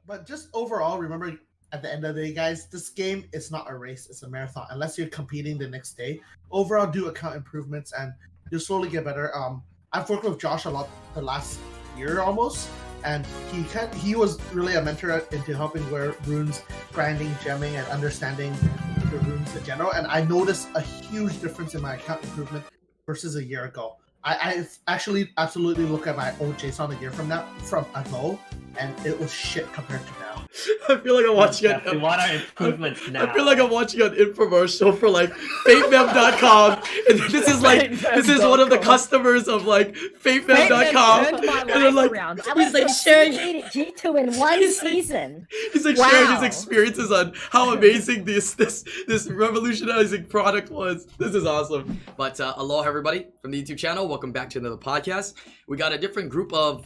But just overall, remember at the end of the day, guys, this game is not a race; it's a marathon. Unless you're competing the next day, overall, do account improvements and you'll slowly get better. I've worked with Josh a lot the last year almost, and he was really a mentor into helping where runes, grinding, gemming, and understanding the runes in general. And I noticed a huge difference in my account improvement versus a year ago. I actually absolutely look at my old JSON a year from ago, and it was shit compared to now. I feel like I'm watching We want our improvements now. I feel like I'm watching an infomercial for like FateMem.com, and this is one of the customers of like FateMem.com, and they're like, he's like sharing G2 in one season. He's like sharing his experiences on how amazing this revolutionizing product was. This is awesome. But aloha everybody from the YouTube channel. Welcome back to another podcast. We got a different group of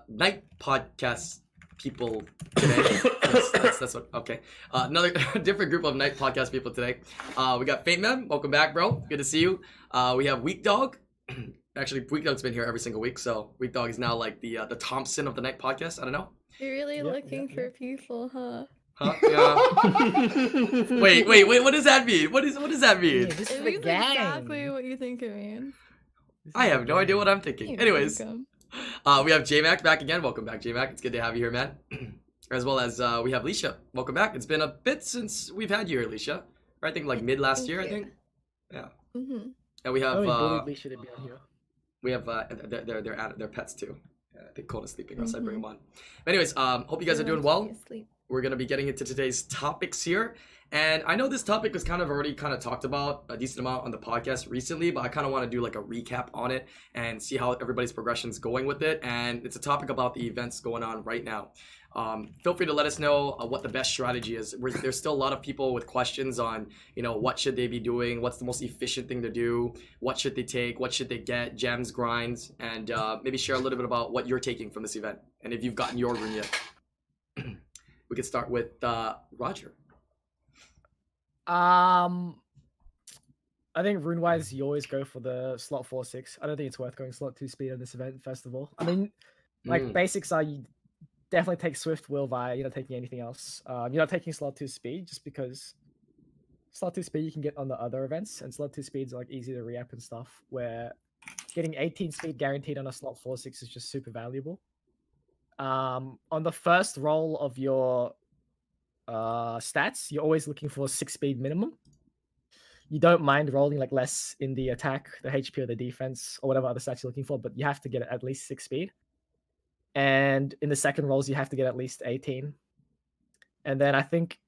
night podcast people today. that's what. Okay. Another different group of night podcast people today. We got Fate Mem. Welcome back, bro. Good to see you. We have Weak Dog. Actually, Weak Dog's been here every single week, so Weak Dog is now like the Thompson of the night podcast. I don't know. You're really looking for people, huh? Huh? Yeah. wait. What does that mean? What does that mean? Yeah, this is It the means gang. exactly what you think it means. I have no idea what I'm thinking. You're Anyways, welcome. we have J-Mac back again. Welcome back, J-Mac. It's good to have you here, man. As well as we have Leisha. Welcome back. It's been a bit since we've had you here, Leisha. I think like mid last year, I think. Yeah. Mm-hmm. And we have Leisha to be on here. we have their pets too. I think Kona's sleeping, else I bring him on. But anyways, hope you guys are doing well. We're gonna be getting into today's topics here. And I know this topic was kind of already talked about a decent amount on the podcast recently, but I kind of want to do like a recap on it and see how everybody's progression is going with it. And it's a topic about the events going on right now. Feel free to let us know what the best strategy is. There's still a lot of people with questions on, what should they be doing? What's the most efficient thing to do? What should they take? What should they get? Gems, grinds, and maybe share a little bit about what you're taking from this event and if you've gotten your rune yet. We could start with Roger. I think rune-wise, you always go for the slot 4-6. I don't think it's worth going slot 2 speed on this event, first of all. I mean, basics are you definitely take Swift, Will, Vi. You're not taking anything else. You're not taking slot 2 speed just because slot 2 speed you can get on the other events, and slot 2 speeds are like easy to re-up and stuff, where getting 18 speed guaranteed on a slot 4-6 is just super valuable. On the first roll of your stats, you're always looking for 6 speed minimum. You don't mind rolling like less in the attack, the HP, or the defense, or whatever other stats you're looking for, but you have to get at least 6 speed. And in the second rolls, you have to get at least 18. And then I think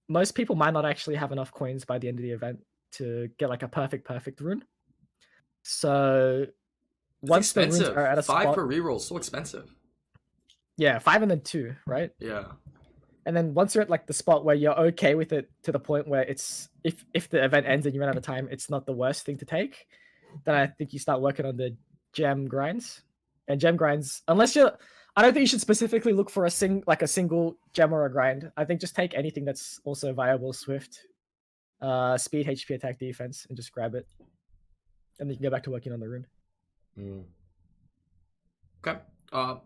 most people might not actually have enough coins by the end of the event to get like a perfect rune. So once the runes are at a 5 spot, per reroll, so expensive. Yeah, 5 and then 2, right? Yeah. And then once you're at like the spot where you're okay with it to the point where it's if the event ends and you run out of time, it's not the worst thing to take, then I think you start working on the gem grinds. And gem grinds, I don't think you should specifically look for a single gem or a grind. I think just take anything that's also viable, Swift, speed, HP, attack, defense, and just grab it. And then you can go back to working on the rune. Okay.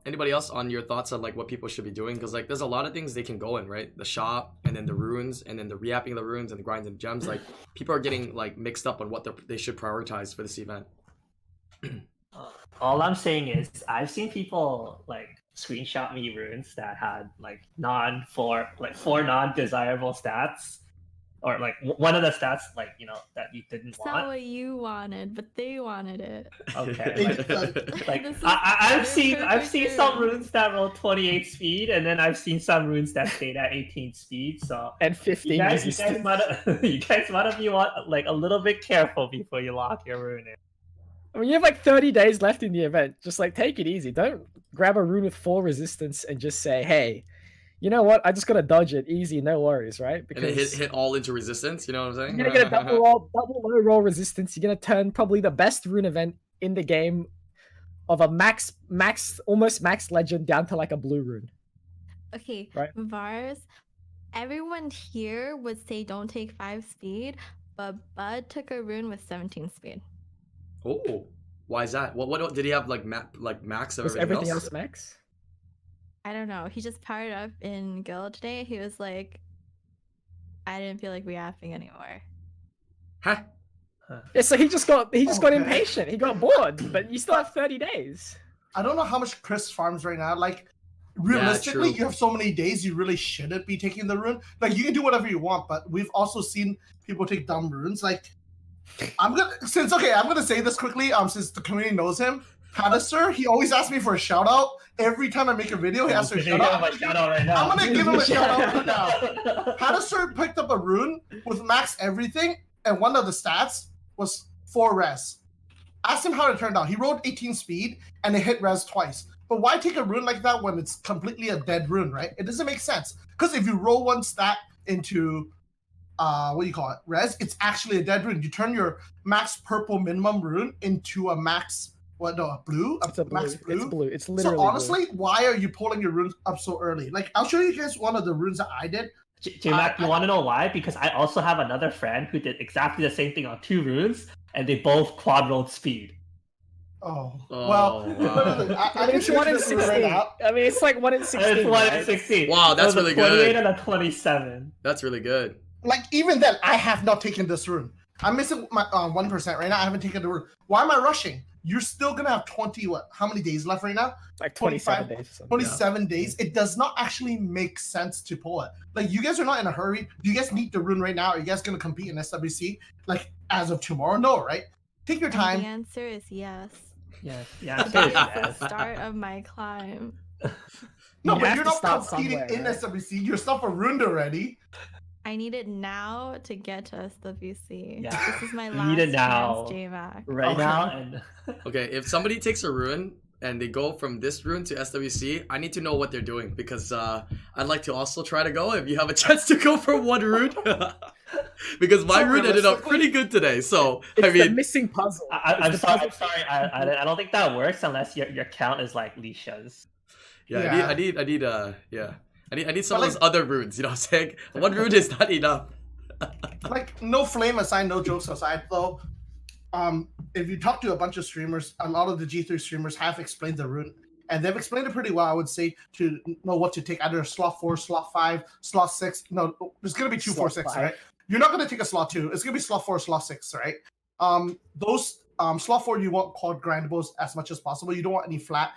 Anybody else on your thoughts on like what people should be doing? Because like there's a lot of things they can go in, right? The shop, and then the runes, and then the re-apping of the runes, and the grinds and gems. Like people are getting like mixed up on what they should prioritize for this event. All I'm saying is I've seen people like screenshot me runes that had like four non-desirable stats, or like one of the stats that you didn't It's want. not what you wanted, but they wanted it. Okay. This is I've seen perfect some rune. runes that roll 28 speed, and then I've seen some runes that stayed at 18 speed. So And 15 you guys resistance. might be like a little bit careful before you lock your rune in. I mean, you have like 30 days left in the event. Just like take it easy. Don't grab a rune with 4 resistance and just say, hey, you know what? I just gotta dodge it. Easy, no worries, right? Because and it hit all into resistance, you know what I'm saying? You're gonna get a double low roll resistance. You're gonna turn probably the best rune event in the game of a almost max legend down to like a blue rune. Okay, Right. Vars, everyone here would say don't take 5 speed, but Bud took a rune with 17 speed. Oh, why is that? What did he have like max of Was everything everything else? else max? I don't know. He just powered up in guild today. He was like, I didn't feel like reapping anymore. Huh? Yeah, so he just got Okay. impatient. He got bored, but you still have 30 days. I don't know how much Chris farms right now. Like, realistically, true. you have so many days, you really shouldn't be taking the rune. Like, you can do whatever you want, but we've also seen people take dumb runes. Like, I'm gonna say this quickly. Since the community knows him, Padaster, he always asks me for a shout out. Every time I make a video, he asks for a shout out. I'm gonna give him a shout out right now. Padaster picked up a rune with max everything, and one of the stats was 4 res. Asked him how it turned out. He rolled 18 speed and it hit res twice. But why take a rune like that when it's completely a dead rune, right? It doesn't make sense. Because if you roll one stat into what do you call it? Res, it's actually a dead rune. You turn your max purple minimum rune into a max blue? It's a blue. Max blue? It's blue. It's literally So honestly, why are you pulling your runes up so early? Like, I'll show you guys one of the runes that I did. J-Mac, you want to know why? Because I also have another friend who did exactly the same thing on 2 runes, and they both quad rolled speed. Oh, Oh, well, wow. I can it's show you 1 in this rune 16. right now. I mean, it's like 1 in 16. It's 1 in right? 16. Wow, that's It was really a 28 good. and a 27. That's really good. Like, even then, I have not taken this rune. I'm missing my 1% right now. I haven't taken the rune. Why am I rushing? You're still gonna have 20. How many days left right now? Like 27 25, days or something. 27 days. It does not actually make sense to pull it. Like, you guys are not in a hurry. Do you guys need the rune right now? Are you guys gonna compete in SWC like as of tomorrow? No, right? Take your And time. the answer is yes. Yes. Yeah. Today is the start of my climb. No, You but have you're to not start competing somewhere, in right? SWC. Your stuff are ruined already. I need it now to get to SWC. Yeah. This is my You last need it now. chance, J-Mac. Right Okay. now, and Okay, if somebody takes a rune and they go from this rune to SWC, I need to know what they're doing because I'd like to also try to go if you have a chance to go for 1 rune. Because my So rune ended up realistically- pretty good today. So It's I the mean, missing puzzle. I'm It's the sorry. puzzle- I don't think that works unless your count is like Lisha's. yeah, Yeah. I need some But of those other runes. You know what I'm saying? 1 rune is not enough. Like, no flame aside, no jokes aside, though. If you talk to a bunch of streamers, a lot of the G3 streamers have explained the rune, and they've explained it pretty well. I would say to know what to take, either slot 4, slot 5, slot 6. No, there's gonna be 2, 4, Slot 6, 5. right? You're not gonna take a slot 2. It's gonna be slot 4, slot 6, right? Those slot 4 you want quad grindables as much as possible. You don't want any flat.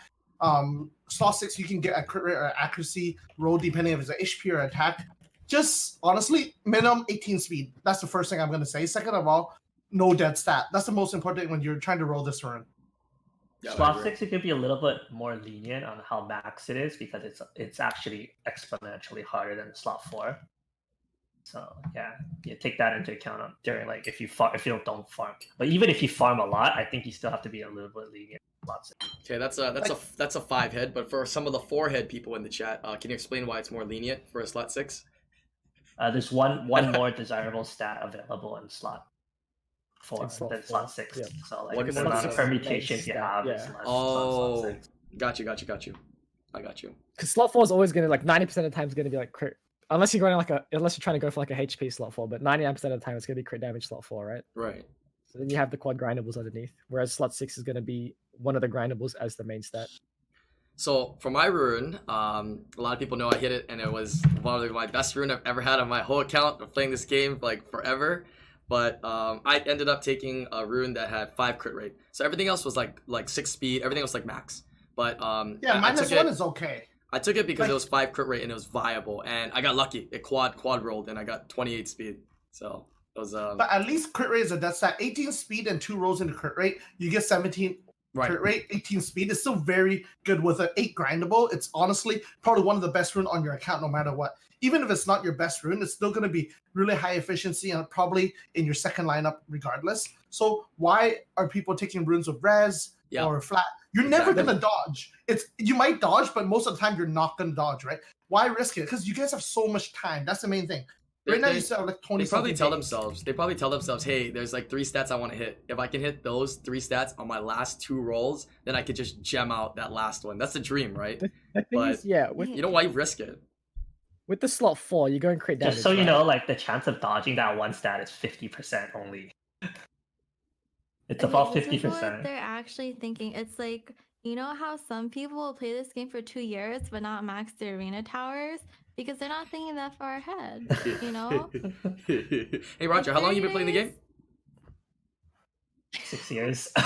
Slot 6 you can get a crit rate or accuracy roll depending if it's an HP or attack. Just honestly, minimum 18 speed. That's the first thing I'm gonna say. Second of all, no dead stat. That's the most important when you're trying to roll this run. Yeah, I Slot agree. 6, you could be a little bit more lenient on how max it is because it's actually exponentially harder than slot 4. So yeah, you take that into account during like if you don't farm. But even if you farm a lot, I think you still have to be a little bit lenient. Lots. Okay, that's a 5 head, but for some of the 4 head people in the chat, can you explain why it's more lenient for a slot 6? There's one more desirable stat available in slot 4 In slot than 4, slot 6. yeah. So like What the is amount slot of 6? permutations you have is Yeah. less Oh, slot 6. got you. I got you. Because slot 4 is always going to, like, 90% of the time is going to be like crit. Unless you're trying to go for like a HP slot 4, but 99% of the time it's going to be crit damage slot 4, right? Right. So then you have the quad grindables underneath, whereas slot 6 is going to be one of the grindables as the main stat. So for my rune, a lot of people know I hit it, and it was one of my best rune I've ever had on my whole account of playing this game like forever. But I ended up taking a rune that had 5 crit rate, so everything else was like 6 speed. Everything was like max. But Yeah, I minus took 1 it. is okay. I took it because Like- it was 5 crit rate and it was viable, and I got lucky. It quad rolled, and I got 28 speed. So it was But at least crit rate is a death stat. 18 speed and 2 rolls into crit rate, you get 17 right. crit rate. 18 speed is still very good with an 8 grindable. It's honestly probably one of the best rune on your account no matter what. Even if it's not your best rune, it's still going to be really high efficiency and probably in your second lineup regardless. So why are people taking runes with res Yeah. or flat? You're never Exactly. going to dodge. You might dodge, but most of the time you're not going to dodge, right? Why risk it? Because you guys have so much time. That's the main thing. Right now you still have like 20 They probably something tell days. themselves, hey, there's like 3 stats I want to hit. If I can hit those 3 stats on my last 2 rolls, then I could just gem out that last one. That's the dream, right? The thing But- is, yeah, with You know why you risk it? the slot 4, you're going crit damage. Just so you right? know, like the chance of dodging that one stat is 50% only. It's And about this is what 50%. they're actually thinking. It's like You know how some people will play this game for 2 years but not max their arena towers because they're not thinking that far ahead. You know? Hey Roger, how long you been playing the game? 6 years. All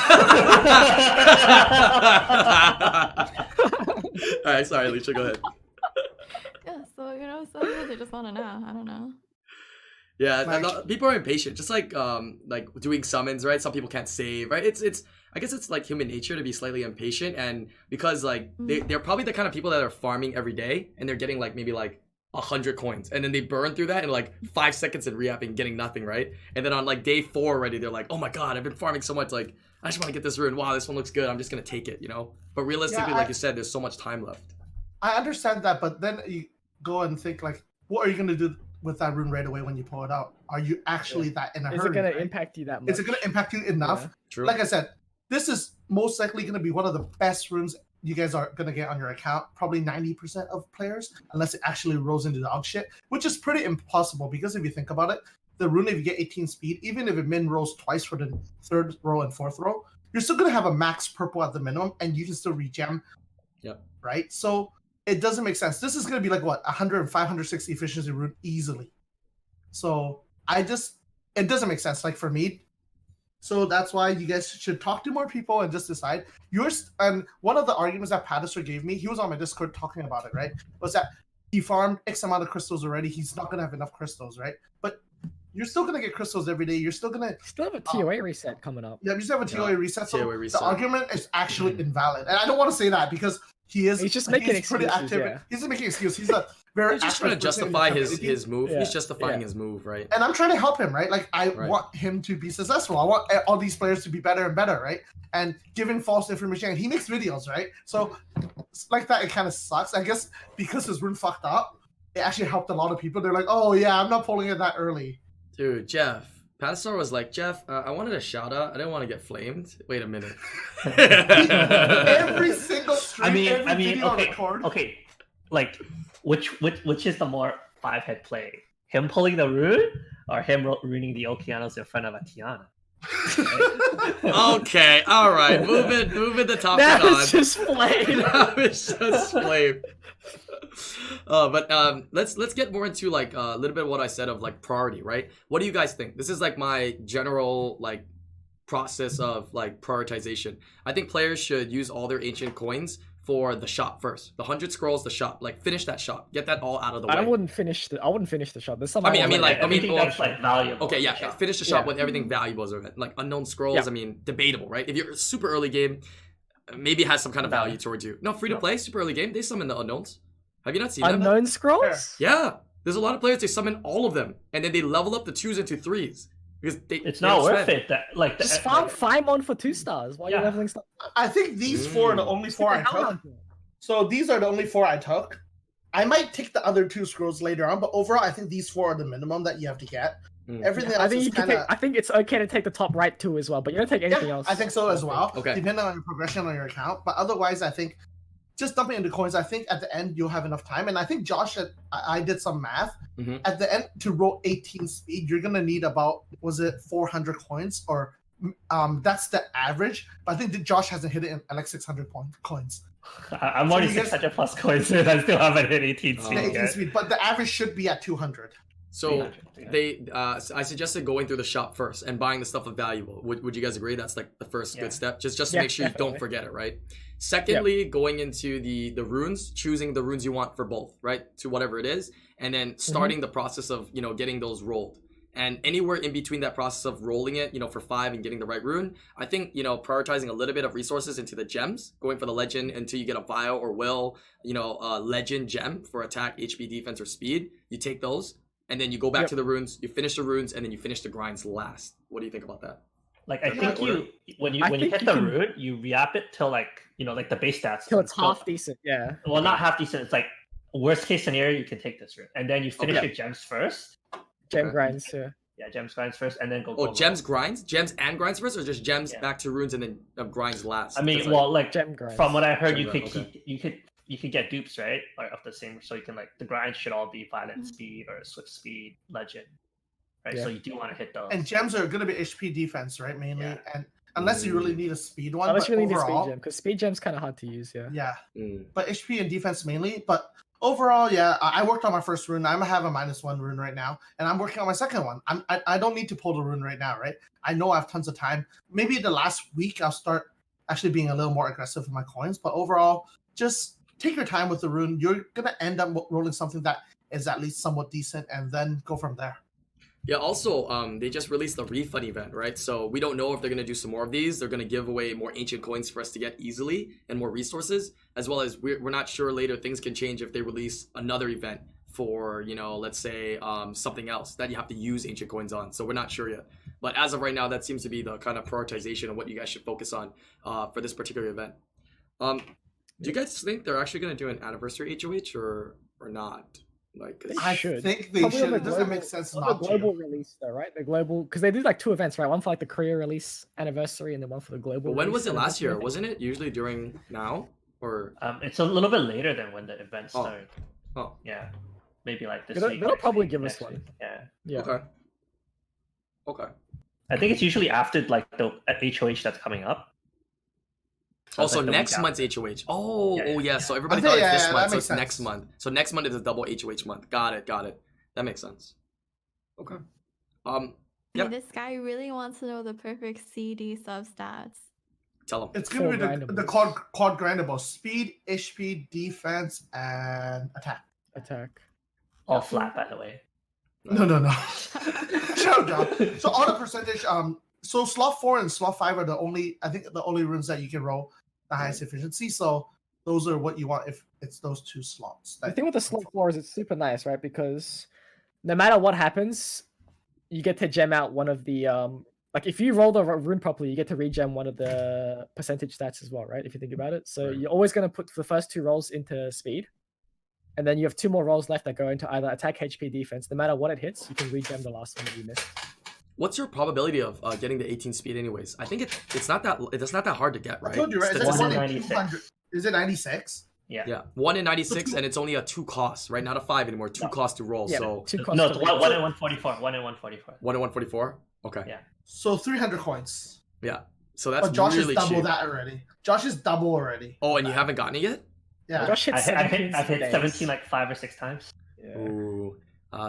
right, sorry, Alicia, go ahead. Yeah, so you know, some people they just want to know. I don't know. Yeah, Like- people are impatient. Just like doing summons, right? Some people can't save, right? It's I guess it's like human nature to be slightly impatient, and because like they're probably the kind of people that are farming every day, and they're getting like maybe like 100 coins, and then they burn through that in like 5 seconds and re-upping, getting nothing, right? And then on like day 4 already, they're like, oh my god, I've been farming so much, like I just want to get this rune. Wow, this one looks good. I'm just gonna take it, you know. But realistically, Yeah, like you said, there's so much time left. I understand that, but then you go and think like, what are you gonna do with that rune right away when you pull it out? Are you actually that in a Is hurry? it going right? to impact you that much? Is it gonna impact you enough? Yeah. True. Like I said, this is most likely going to be one of the best runes you guys are going to get on your account. Probably 90% of players, unless it actually rolls into dog shit, which is pretty impossible because if you think about it, the rune, if you get 18 speed, even if it min rolls twice for the 3rd row and 4th row, you're still going to have a max purple at the minimum and you can still regem. Yep. Right? So it doesn't make sense. This is going to be like what, 105, 160 efficiency rune easily. So it doesn't make sense. Like for me, so that's why you guys should talk to more people and just decide. And one of the arguments that Patterson gave me, he was on my Discord talking about it, right? Was that he farmed X amount of crystals already. He's not going to have enough crystals, right? But you're still going to get crystals every day. You're still going to... Still have a TOA reset coming up. Yeah, you still have a TOA reset. So TOA reset. the argument is actually invalid. And I don't want to say that because he's just making pretty excuses, active. yeah. He's just making excuses. He's a very He's just trying to active person in the justify community. his move. Yeah. He's justifying Yeah. his move, right? And I'm trying to help him, right? Like I Right. want him to be successful. I want all these players to be better and better, right? And giving false information. And he makes videos, right? So like that, it kind of sucks. I guess because his rune fucked up, it actually helped a lot of people. They're like, oh yeah, I'm not pulling it that early. Dude, Jeff. Pastor was like, Jeff, I wanted a shout out. I didn't want to get flamed. Wait a minute. Every single stream, every video I record. Okay, like which is the more 5-head play? Him pulling the rune or him ruining the Okeanos in front of Atiana? Okay, all right. Moving the topic That on. was just flame. That was just flame. But let's get more into like a little bit of what I said of like priority, right? What do you guys think? This is like my general like process of like prioritization. I think players should use all their ancient coins for the shop first. The 100 scrolls, the shop. Like finish that shop. Get that all out of the way. I wouldn't finish the shot. There's some. I mean, That's like valuable. Okay, in the yeah, shop. finish the shop Yeah. with everything valuable as of it. Like unknown scrolls, Yeah. I mean, debatable, right? If you're a super early game, maybe it has some kind of value towards you. No, free to play, super early game, they summon the unknowns. Have you not seen that? unknown scrolls. Yeah, there's a lot of players, they summon all of them, and then they level up the 2s into 3s. Because It's they not don't worth spend. it. That like Just farm Faimon for 2 stars while Yeah. you're leveling stuff. I think these 4 are the only 4 I took. So these are the only 4 I took. I might take the other 2 scrolls later on, but overall, I think these 4 are the minimum that you have to get. Everything else I think is you can kind take. of... I think it's okay to take the top right 2 as well, but you don't take anything else. I think so as well. Okay. Depending on your progression on your account. But otherwise, I think just dumping into coins, I think at the end you'll have enough time. And I think Josh, I did some math. Mhm. At the end, to roll 18 speed, you're going to need about, was it 400 coins? Or that's the average. But I think that Josh hasn't hit it in like 600 coins. I'm already So you guys- 600 plus coins and I still haven't hit 18 Oh. speed The 18 yet. speed. But the average should be at 200. So 300. I suggested going through the shop first and buying the stuff of valuable. Would you guys agree? That's like the first Yeah. good step. Just to Yeah, make sure you don't definitely. forget it, right? Secondly, going into the runes, choosing the runes you want for both, right? To whatever it is, and then starting the process of getting those rolled. And anywhere in between that process of rolling it, for 5 and getting the right rune, I think prioritizing a little bit of resources into the gems, going for the legend until you get a vial or will, legend gem for attack, HP, defense, or speed. You take those. And then you go back Yep. to the runes, you finish the runes, and then you finish the grinds last. What do you think about that? Like I Yeah, think order. when you I hit think the you can- rune, you re-up it till like like the base stats. Till it's So- half decent. Yeah. Well, not half decent. It's like worst case scenario, you can take this rune, and then you finish Okay. your gems first. Gem Okay. grinds. Yeah. Yeah, gems grinds first, and then go. Oh, go gems roll. grinds? Gems and grinds first, or just gems Yeah. back to runes and then grinds last? I mean, 'Cause, well, like Gem grinds. from what I heard, Gem you could grind, okay. you could get dupes, right? Like of the same, so you can like the grinds should all be violent speed or swift speed legend, right? Yeah. So you do want to hit those. And gems are going to be HP defense, right? Mainly. Yeah. And unless you really need a speed one. Unless But you really need speed overall, gem, because speed gem's kind of hard to use. Yeah. yeah. Mm. But HP and defense mainly. But overall, yeah, I worked on my first rune. I'm have a -1 rune right now, and I'm working on my second one. I don't need to pull the rune right now, right? I know I have tons of time. Maybe the last week I'll start actually being a little more aggressive with my coins. But overall, just take your time with the rune. You're gonna end up rolling something that is at least somewhat decent, and then go from there. Yeah, also, they just released the refund event, right? So we don't know if they're going to do some more of these. They're going to give away more ancient coins for us to get easily and more resources, as well as we're not sure later things can change if they release another event for, you know, let's say something else that you have to use ancient coins on. So we're not sure yet. But as of right now, that seems to be the kind of prioritization of what you guys should focus on for this particular event. Do you guys think they're actually going to do an anniversary HOH or not? Like, 'cause- I should. think they Probably on should. the It doesn't global- make sense on not the to. global release though, right? The global, because they do like 2 events, right? One for like the Korea release anniversary, and then one for the global. But when release was it last anniversary, I year? think. Wasn't it usually during now or? It's a little bit later than when the event Oh. started. Oh, Yeah, maybe like this They'll- week. they'll next probably week, give us next one. week. Yeah, Yeah. okay. Okay. I think it's usually after like the HOH that's coming up. So Oh, it's so like the week next month's after. HOH. Oh, Yeah, oh yeah, yeah. So everybody Okay, thought yeah, it's this yeah, month, that so makes it's next sense. month. So next month is a double HOH month. Got it. Got it. That makes sense. Okay. Yep. This guy really wants to know the perfect CD substats. Tell them. It's gonna be the Four quad grindable: speed, HP, defense, and attack. Attack. All flat, by the way. No. Shut up, John. So auto percentage. So slot 4 and slot 5 are the only runes that you can roll the highest efficiency. So those are what you want if it's those 2 slots. The thing with the slot 4 is it's super nice, right? Because no matter what happens, you get to gem out one of the like if you roll the rune properly, you get to regen one of the percentage stats as well, right? If you think about it. So Right. you're always going to put the first 2 rolls into speed. And then you have 2 more rolls left that go into either attack, HP, defense. No matter what it hits, you can regen the last one that you missed. What's your probability of getting the 18 speed, anyways? I think it's not that hard to get, I right? told you, right? Is it Statistically. 1 in 200? Is it 96? Yeah, 1 in 96, and it's only a 2 cost, right? Not a 5 anymore. 2 cost to roll. Yeah, So 2 costs No, to it's one reroll. in 144. 1 in 144. 1 in 144. Okay. Yeah. So 300 coins. Yeah. So that's But Josh really is double cheap. that already. Josh is double already. Oh, and you haven't gotten it yet? Yeah. Josh hit I've 17 hit days. 17 like 5 or 6 times. Yeah. Ooh. I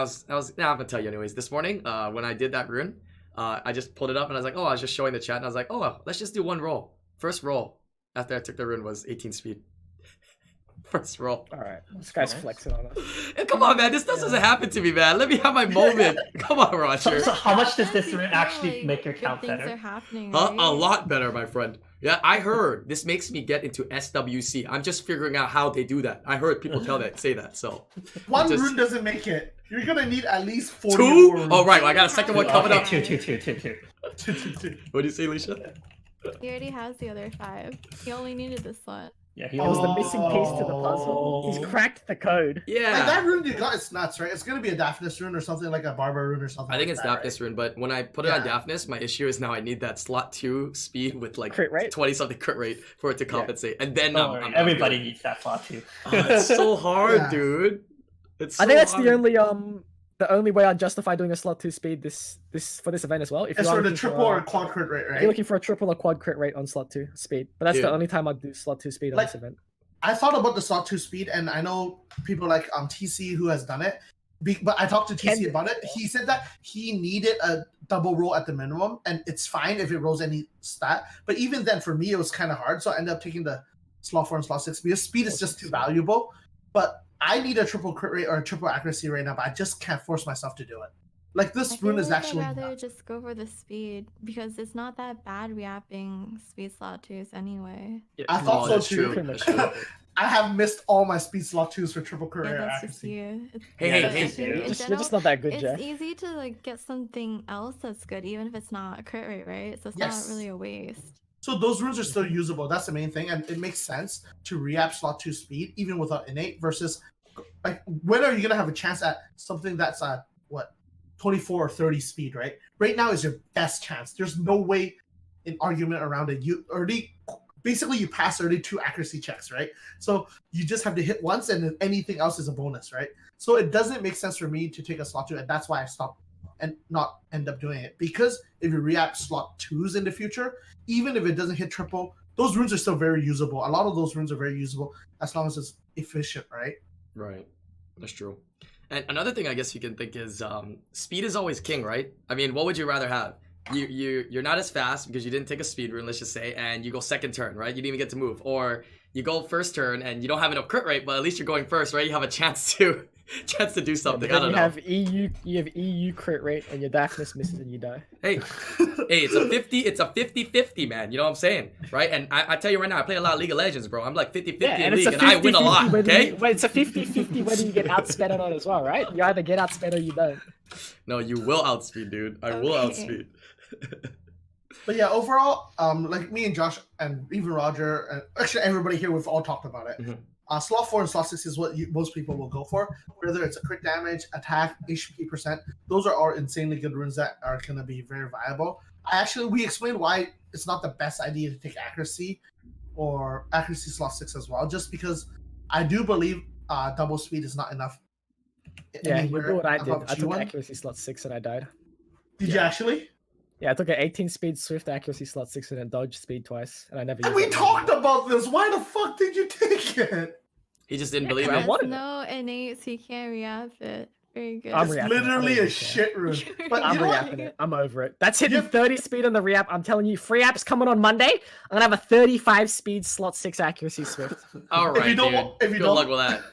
was I'm gonna tell you anyways. This morning, when I did that rune, I just pulled it up and I was like, I was just showing the chat and I was like, let's just do one roll. First roll after I took the rune was 18 speed. First roll. All right, this guy's nice. flexing on us. Hey, come on, man. This doesn't happen to me, man. Let me have my moment. Come on, Roger. So how much does this That's rune because, actually like, make your good count things better? are happening, Huh? right? A lot better, my friend. Yeah, I heard this makes me get into SWC. I'm just figuring out how they do that. I heard people say that. So One just- rune doesn't make it. You're gonna need at least 40 2? more Oh, right. Well, I got a second one coming Okay, up. two. What do you say, Alicia? He already has the other 5. He only needed this one. Yeah, he It was was the missing piece to the puzzle. He's cracked the code. Like Yeah. that rune you got is nuts, right? It's gonna be a Daphnis rune or something like a Barbar rune or something. I think like it's that, Daphnis rune, but when I put it on Yeah. Daphnis, my issue is now I need that slot 2 speed with like Crit rate? 20 something crit rate for it to compensate. And then Don't worry, I'm everybody good. needs that slot too. Oh, it's so hard, Yeah. dude. It's so I think that's hard. the only way I'd justify doing a slot 2 speed this for this event as well. If It's you are for the looking triple or a- quad crit rate, if right? you're looking for a triple or quad crit rate on slot 2 speed, but that's Dude. the only time I'd do slot 2 speed on Like- this event. I thought about the slot 2 speed, and I know people like TC who has done it. But I talked to TC Ken- about it. He said that he needed a double roll at the minimum, and it's fine if it rolls any stat. But even then, for me, it was kind of hard, so I ended up taking the slot 4 and slot 6 because speed is just too valuable. But I need a triple crit rate or a triple accuracy right now, but I just can't force myself to do it. Like I this feel rune is like actually I'd rather nuts. just go for the speed because it's not that bad reapping speed slot 2s anyway. I thought Oh, so that's too. true. That's true. I have missed all my speed slot 2s for triple crit Yeah, rate that's just accuracy. you. Hey, Yeah, hey, that's hey. just you. In You're just general, not that good, it's Jeff. easy to like get something else that's good, even if it's not a crit rate, right? So it's Yes. not really a waste. So those runes are still usable. That's the main thing, and it makes sense to re-app slot 2 speed even without innate. Versus, like, when are you gonna have a chance at something that's at what 24 or 30 speed? Right. Right now is your best chance. There's no way in argument around it. You already basically you pass already 2 accuracy checks, right? So you just have to hit once, and then anything else is a bonus, right? So it doesn't make sense for me to take a slot 2, and that's why I stopped and not end up doing it. Because if you re-app slot 2s in the future, even if it doesn't hit triple, those runes are still very usable. A lot of those runes are very usable as long as it's efficient, right? Right. That's true. And another thing I guess you can think is speed is always king, right? I mean, what would you rather have? You're not as fast because you didn't take a speed rune, let's just say, and you go second turn, right? You didn't even get to move. Or you go first turn and you don't have enough crit rate, but at least you're going first, right? You have a chance to do something. I don't know. You have EU crit rate and your darkness misses and you die. Hey, it's a 50-50, man. You know what I'm saying? Right? And I tell you right now, I play a lot of League of Legends, bro. I'm like 50-50 in League, and I win a lot, okay? But it's a 50-50 whether you get outsped or not as well, right? You either get outsped or you don't. No, you will outspeed, dude. I will outspeed. But yeah, overall, like me and Josh and even Roger, and actually everybody here, we've all talked about it. Slot 4 and slot 6 is what most people will go for. Whether it's a crit damage, attack, HP percent, those are all insanely good runes that are going to be very viable. We explained why it's not the best idea to take accuracy or accuracy slot 6 as well, just because I do believe double speed is not enough. Yeah, you know what I did? I took G1. accuracy slot 6 and I died. Did you actually? Yeah, I took an 18 speed swift accuracy slot 6 and then dodge speed twice, and I never. And we talked about this. Why the fuck did you take it? He just didn't believe I it. wanted it. No innate, so you can't re-up it. Very good. I'm It's reacting. literally I'm a shit rune. But I'm you know what? reacting it. I'm over it. That's hitting Yep. 30 speed on the re-app. I'm telling you, free app's coming on Monday. I'm gonna have a 35 speed slot 6 accuracy swift. All right, If you don't dude. wa- if you Good don't- luck with that.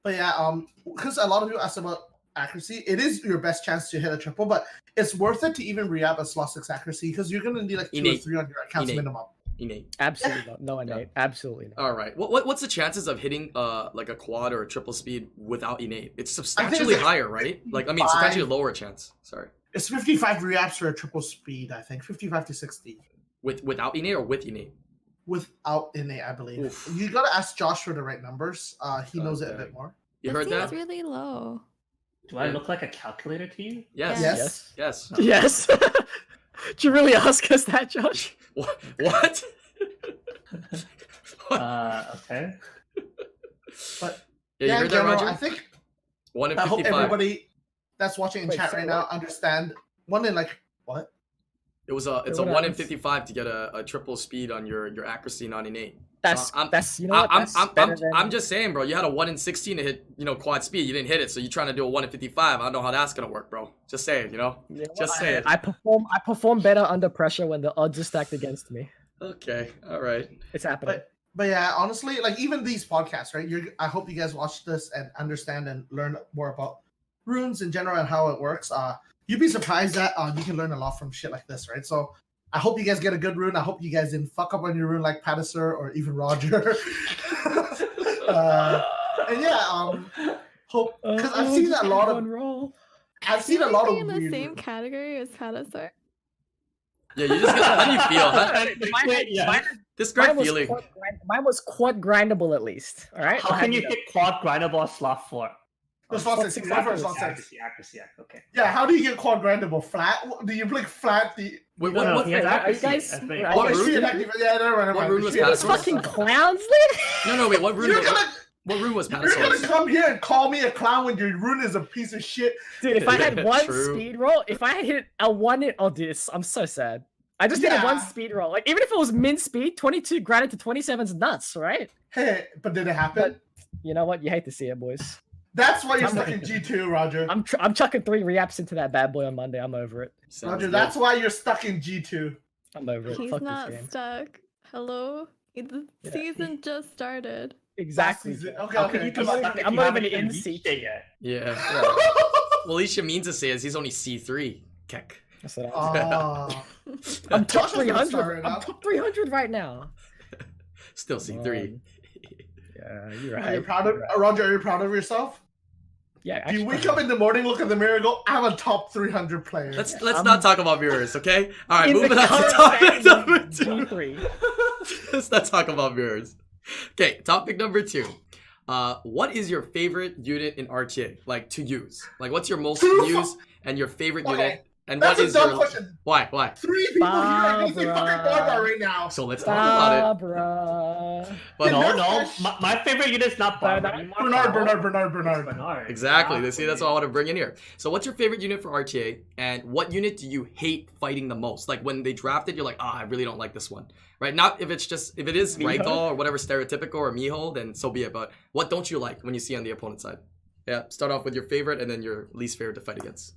But yeah, because a lot of people asked about accuracy, it is your best chance to hit a triple, but it's worth it to even re-app a slot 6 accuracy because you're gonna need like 2 or Innate. 3 on your accounts Innate. minimum. Innate. Absolutely not. No innate. Absolutely not. All right. What's the chances of hitting like a quad or a triple speed without innate? It's substantially like higher, right? Like I mean, 5. substantially lower chance. Sorry. It's 55 re-apps for a triple speed, I think. 55 to 60. Without innate or with innate? Without innate, I believe. Oof. You gotta ask Josh for the right numbers. He knows it a Okay. bit more. You It heard seems that? really low. Do I look like a calculator to you? Yes. Yes. Yes. Yes. Yes. Did you really ask us that, Josh? What? Okay. But Yeah, you yeah, heard in that, general, Roger? I think 1 in I hope 55. everybody that's watching in Wait, chat so right now what? understand. One in like what? It's a what 1 in happens? 55 to get a triple speed on your accuracy non innate. That's I'm- that's you know what? That's better than... I'm just saying, bro. You had a 1 in 16 to hit, quad speed. You didn't hit it, so you're trying to do a 1 in 55. I don't know how that's gonna work, bro. Just saying, You know what? Just saying. I perform better under pressure when the odds are stacked against me. Okay, all right. It's happening. But yeah, honestly, like even these podcasts, right? I hope you guys watch this and understand and learn more about runes in general and how it works. You'd be surprised that you can learn a lot from shit like this, right? So I hope you guys get a good rune. I hope you guys didn't fuck up on your rune like Pattiser or even Roger. And yeah, hope because I've seen a lot of I've seen a lot of in the weird same runes. category as Pattiser. Yeah, you just how do you feel? Yeah. Describe feeling. Mine was quad grindable at least. All right. How can you hit quad grindable slot 4? The slot six, six, except for accuracy, slot six. Accuracy. Okay. Yeah, how do you get quad grindable? Flat? Do you blink flat? Wait, No, what, no, what, he has are you accuracy. guys- That's very- what What Oh, rune? shit, yeah, never mind. What rune was Those Pattiser? fucking clowns, dude. No, wait. What rune? You're gonna, What rune was you're gonna Pattisaurus? come here and call me a clown when your rune is a piece of shit. Dude, if I had one True. speed roll, if I had hit a one, I'm so sad. I just did a one Yeah. speed roll. Like even if it was min speed, 22 grinded to 27's nuts, right? Hey, but did it happen? But you know what? You hate to see it, boys. That's why you're I'm stuck not- in G2, Roger. I'm chucking 3 reaps into that bad boy on Monday. I'm over it. Sounds Roger, good. that's why you're stuck in G2. I'm over it. He's Fuck not this game. stuck. Hello? The Yeah. season just started. Exactly. Last season. Joe. Okay, How can okay. you be come on. stuck if I'm you not haven't even even in reached seat. it yet? Yeah. Well, Alicia means to say is he's only C3. Keck. That's what Oh. I'm top Josh is gonna start 300. right I'm now. top 300 right now. Still C3. Yeah, you're Are right. you proud of Roger? Are you proud of yourself? Yeah, Do you actually, wake up in the morning, look at the mirror, and go, "I'm a top 300 player." Let's I'm- not talk about mirrors, okay? All right, in the moving on to current topic standings, number 2. G3. Let's not talk about mirrors. Okay, topic number 2. What is your favorite unit in RTA? Like to use? Like what's your most True. used and your favorite Okay. unit And That's what a is dumb your question. why? Why? 3 people here are gonna say fucking Barbara. Barbara right now. So let's talk about it. Barbara. But No. My favorite unit is not Barbara anymore. Bernard. It's Bernard. Exactly. See, that's what I want to bring in here. So, what's your favorite unit for RTA, and what unit do you hate fighting the most? Like when they drafted, you're like, I really don't like this one, right? Not if it's just if it is Miho? Ragdoll or whatever stereotypical or Miho, then so be it. But what don't you like when you see on the opponent's side? Yeah, start off with your favorite and then your least favorite to fight against.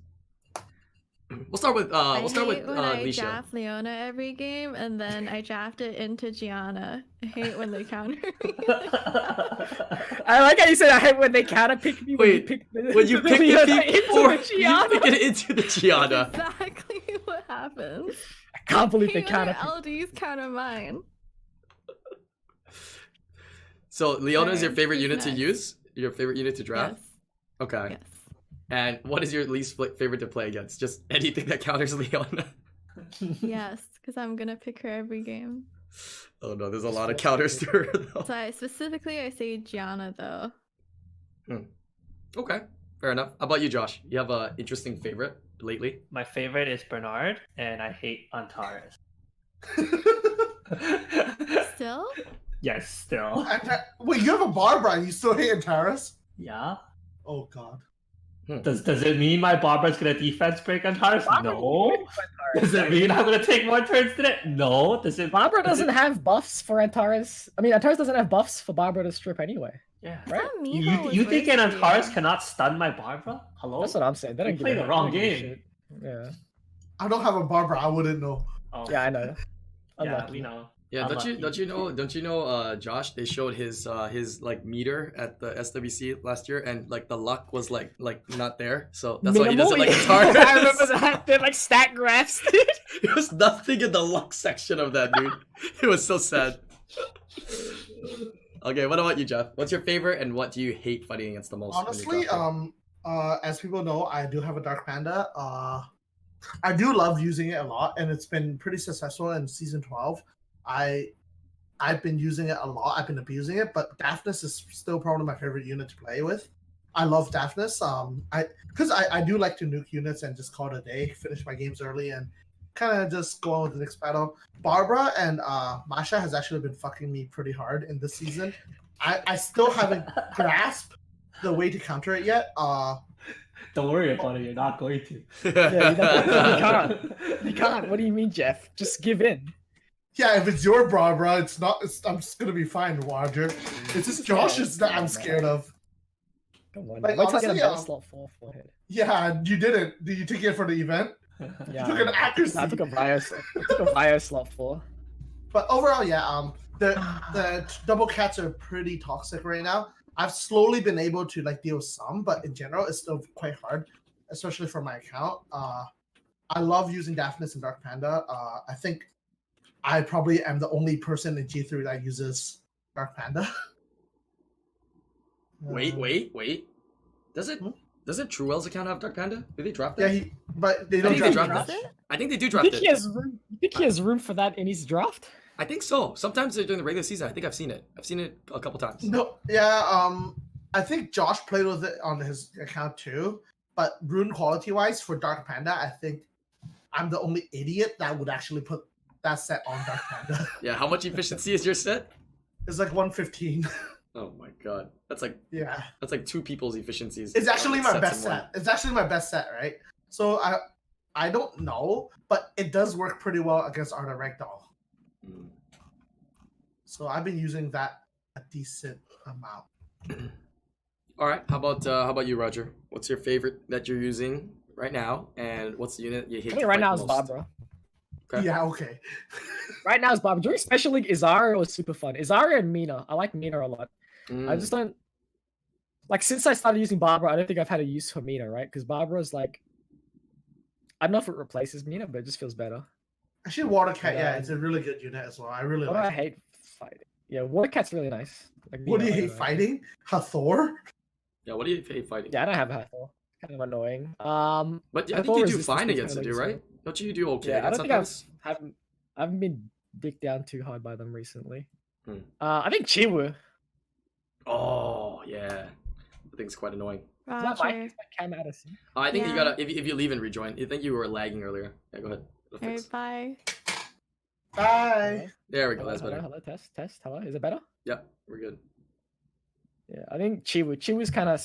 We'll start with I hate when I Leisha. draft Leona every game and then I draft it into Gianna. I hate when they counter me. I like how you said I hate when they counter pick me. Wait, when you pick Leona the into P4, the you Gianna. pick it into the Gianna. Exactly what happens. I can't believe they Hate counter when pick. LDs counter mine. So Leona is your Alright, favorite who's unit to next? use? Your favorite unit to draft? Yes. Okay. Yes. And what is your least favorite to play against? Just anything that counters Leona. Yes, because I'm gonna pick her every game. Oh no, there's a lot of counters to her though. So I say Gianna though. Okay, fair enough. How about you, Josh? You have an interesting favorite lately? My favorite is Bernard, and I hate Antares. Still? Yes, still. Wait, you have a Barbara and you still hate Antares? Yeah. Oh god. Does it mean my Barbara's gonna defense break Antares? No. Does it mean I'm gonna take more turns today? No. Does it? Barbara doesn't have buffs for Antares. I mean, Antares doesn't have buffs for Barbara to strip anyway. Yeah. I Right? thought Miho was You think an raised Antares here. cannot stun my Barbara? Hello? That's what I'm saying. They don't You give played a- the wrong they don't give a game. shit. Yeah. I don't have a Barbara, I wouldn't know. Oh. Yeah, I know. Yeah, Unlucky. we know. Yeah, Unlucky. don't you know, Josh? They showed his like meter at the SWC last year, and like the luck was like not there. So that's why he doesn't like Antares. I remember that. They're like stat graphs. There was nothing in the luck section of that, dude. It was so sad. Okay, what about you, Jeff? What's your favorite, and what do you hate fighting against the most? when you're Honestly, drafting? as people know, I do have a Dark Panda. I do love using it a lot, and it's been pretty successful in season 12. I've been using it a lot. I've been abusing it, but Daphnis is still probably my favorite unit to play with. I love Daphnis. I do like to nuke units and just call it a day, finish my games early, and kind of just go on with the next battle. Barbara and Masha has actually been fucking me pretty hard in this season. I still haven't grasped the way to counter it yet. Don't worry about it. You're not going to. Yeah, you can't. You can't. What do you mean, Jeff? Just give in. Yeah, if it's your Barbara, it's not. I'm just gonna be fine, Roger. It's just Josh's that I'm scared of. Come on. Like, Wait till I get a honestly, better slot 4 for it. Yeah, you didn't. Did you take it for the event? Yeah. You took an accuracy. I took a bio slot 4. But overall, yeah. The double cats are pretty toxic right now. I've slowly been able to like deal with some, but in general, it's still quite hard, especially for my account. I love using Daphnis and Dark Panda. I think I probably am the only person in G3 that uses Dark Panda. Wait. Does it True Wells account have Dark Panda? Did they draft Yeah, it? but they I don't think they draft dropped much. it. I think they do You draft think it. he has room? You think he has room for that in his draft? I think so. Sometimes during the regular season, I think I've seen it. I've seen it a couple times. No, yeah. I think Josh played with it on his account too. But rune quality wise for Dark Panda, I think I'm the only idiot that would actually put that set on Dark Panda. Yeah, how much efficiency is your set? It's like 115. Oh my god, that's like Yeah, 2 people's efficiencies. it's actually my Sets best in one. set. It's actually my best set, right? So I don't know, but it does work pretty well against Arda Ragdoll. Mm. So I've been using that a decent amount. All right, how about you, Roger? What's your favorite that you're using right now, and what's the unit you hate? I think to right fight now the is most? Barbara. Okay. Yeah, okay. Right now is Barbara. During Special League, Izara was super fun. Izara and Mina. I like Mina a lot. Mm. I just don't like since I started using Barbara. I don't think I've had a use for Mina, right? Because Barbara's like, I don't know if it replaces Mina, but it just feels better. Actually, Water Cat, Yeah. yeah, it's a really good unit as well. I really What do I like it. hate fighting? Yeah, Water Cat's really nice. Like, What do you Mina, I hate don't know. fighting? Hathor? Yeah, what do you hate fighting? Yeah, I don't have Hathor. Kind of annoying. But I I think thought you do resistance fine was against it, kinda dude, like right? Don't you do okay Yeah, I against don't think sometimes? I haven't been dicked down too hard by them recently. Hmm. I think Chiwu. Oh yeah, thing's quite annoying. It's not Mike, Roger. it's like Cam Addison. I think you Yeah. gotta if you leave and rejoin. I think you were lagging earlier. Yeah, go ahead. It'll Alright, fix. bye. Bye. There we go. Hello, That's hello, better. hello, test. Hello, is it better? Yeah, we're good. Yeah, I think Chiwu's kind of.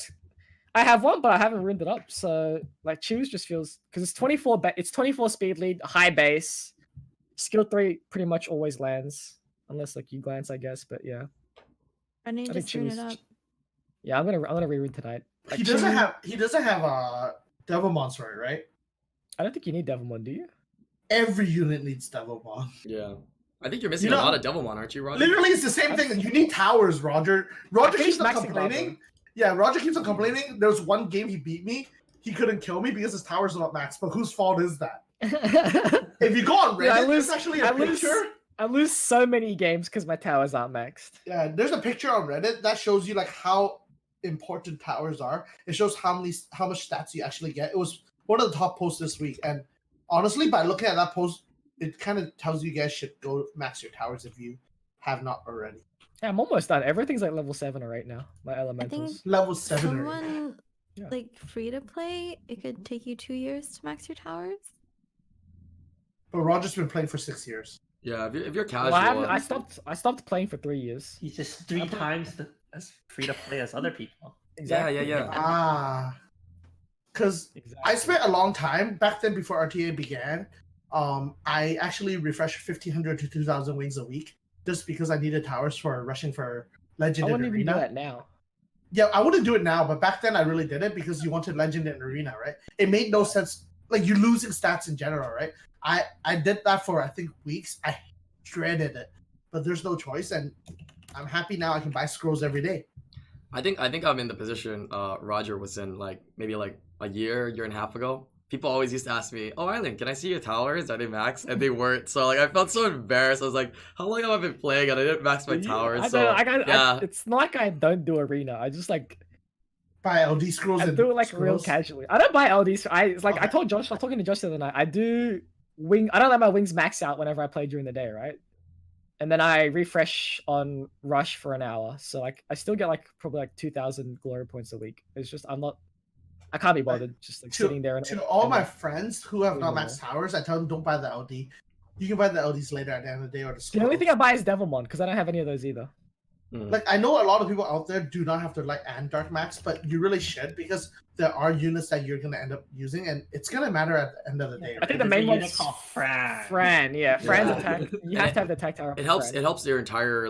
I have one, but I haven't ruined it up. So like Chiwu's just feels because it's 24. It's 24 speed lead, high base, skill 3 pretty much always lands unless like you glance, I guess. But yeah, I need I to think tune it Chiwu's. up. Yeah, I'm gonna reread tonight. Like, He doesn't Chiwu- have Devilmon Sword, right? I don't think you need Devilmon, do you? Every unit needs Devilmon. Yeah. I think you're missing You a know- lot of Devilmon, aren't you, Roger? Literally, it's the same thing. You need towers, Roger. Roger finished keeps on maxing complaining. Roger. Yeah, Roger keeps on complaining. There was one game he beat me. He couldn't kill me because his towers are not maxed. But whose fault is that? If you go on Reddit, Yeah, I there's lose- actually I a lose- picture. I lose so many games because my towers aren't maxed. Yeah, there's a picture on Reddit that shows you like how important towers are. It shows how much stats you actually get. It was one of the top posts this week, and honestly, by looking at that post, it kind of tells you guys should go max your towers if you have not already. Yeah, I'm almost done. Everything's like level 7 or 8 now. My I think elementals. Level 7 or 8. someone Yeah. like free to play, it could take you 2 years to max your towers. But Roger's been playing for 6 years. Yeah, if you're casual. Well, I stopped playing for 3 years. He's just 3 times as free to play as other people. Yeah. Ah, because Exactly. I spent a long time back then before RTA began. I actually refreshed 1,500 to 2,000 wings a week just because I needed towers for rushing for I Legend and wouldn't even do Arena. that now. Yeah, I wouldn't do it now, but back then I really did it because you wanted Legend and Arena, right? It made no sense. Like you're losing stats in general, right? I did that for I think weeks. I dreaded it, but there's no choice, and I'm happy now. I can buy scrolls every day. I think I'm in the position Roger was in like maybe like a year and a half ago. People always used to ask me, "Oh, Island, can I see your towers? Are they max?" And they weren't. So like I felt so embarrassed. I was like, "How long have I been playing and I didn't max my towers?" So it's not like I don't do arena. I just like Buy LD scrolls. I and do it like real scrolls. casually. I don't buy LDs. I like I Okay. told Josh. I was talking to Josh the other night. I do wing. I don't let my wings max out whenever I play during the day, right? And then I refresh on rush for an hour. So like I still get like probably like 2,000 glory points a week. It's just I can't be bothered just like sitting there and To all and, my like, friends who have not Yeah. maxed towers, I tell them don't buy the LD. You can buy the LDs later at the end of the day or the the only scrolls. thing I buy is Devilmon because I don't have any of those either. Like I know a lot of people out there do not have to like and dark max, but you really should because there are units that you're gonna end up using, and it's gonna matter at the end of the day. I think the There's a main unit one's called Fran. Fran's Yeah. attack. You have to have the attack tower. it helps. It helps your entire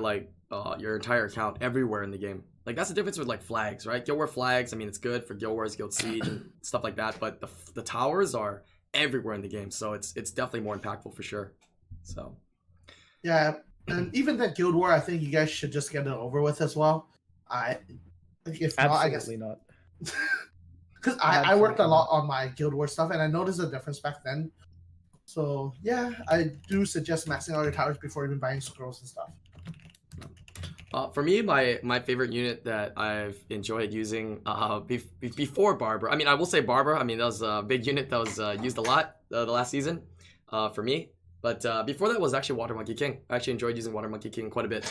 your entire account everywhere in the game. Like that's the difference with like flags, right? Guild War flags. I mean, it's good for Guild Wars, Guild Siege, and stuff like that. But the towers are everywhere in the game, so it's definitely more impactful for sure. So Yeah, and even that Guild War, I think you guys should just get it over with as well. If not, I guess Absolutely not. because I worked a Absolutely lot on my Guild War stuff, and I noticed a difference back then. So yeah, I do suggest maxing all your towers before even buying scrolls and stuff. for me, my favorite unit that I've enjoyed using before Barber. I mean, I will say Barber. I mean, that was a big unit that was used a lot the last season for me. But before that was actually Water Monkey King. I actually enjoyed using Water Monkey King quite a bit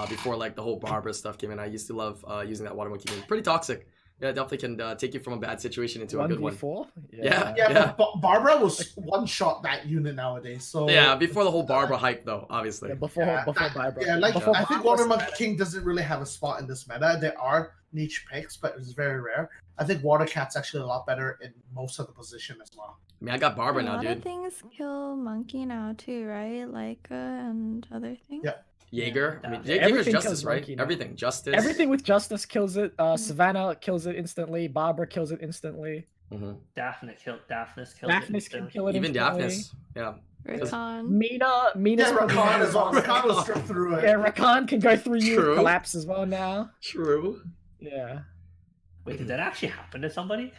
before like the whole Barbara stuff came in. I used to love using that Water Monkey King. Pretty toxic. Yeah, it definitely can take you from a bad situation into a good one. 1v4? Yeah. Yeah, but Barbara was one shot that unit nowadays. So Yeah, before the whole Barbara hype though, obviously. Yeah, before Barbara. Yeah, like Before I think Barbara's Water Monkey meta. King doesn't really have a spot in this meta. There are niche picks, but it's very rare. I think Water Cat's actually a lot better in most of the position as well. I mean, I got Barbara A now, lot dude. of things kill monkey now too, right? Like and other things. Yeah. Jaeger. I mean, Yeah, Jaeger's everything justice, kills right? Monkey now. Everything. Justice. Everything with Justice kills it. Savannah kills it instantly. Barbara kills it instantly. Mhm. Daphnis killed Daphnis can instantly. kill it Even instantly. Daphnis. Yeah. Rakan. Mina's Yeah, probably Rakan one as of well. those- Rakan will strip through it. Yeah, Rakan can go through you True. with collapse as well now. True. Yeah. Wait, did that actually happen to somebody?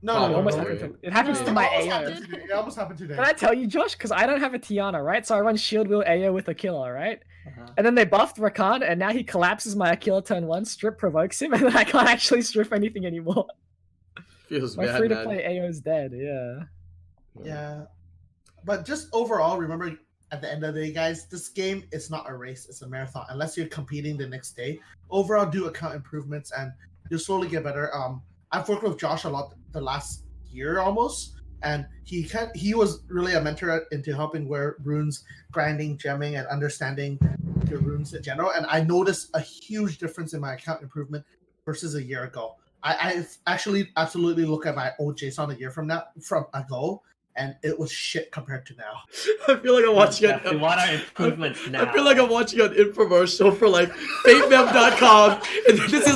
No, Oh, no, It no, almost no. happened to, it happens No. to my It almost AO. happened today. It almost happened today. Can I tell you, Josh? Because I don't have a Tiana, right? So I run Shield Wheel AO with Aquila, right? Uh-huh. And then they buffed Rakan, and now he collapses my Aquila turn 1, strip provokes him, and then I can't actually strip anything anymore. Feels My bad, free to man. play AO is dead, yeah. Yeah, but just overall, remember at the end of the day, guys, this game is not a race; it's a marathon. Unless you're competing the next day, overall, do account improvements, and you'll slowly get better. I've worked with Josh a lot the last year almost, and he was really a mentor into helping where runes, grinding, gemming, and understanding your runes in general. And I noticed a huge difference in my account improvement versus a year ago. I actually absolutely look at my old JSON a year from ago, and it was shit compared to now. I feel like I'm watching We want our improvements now. I feel like I'm watching an infomercial for like FateMem.com, and this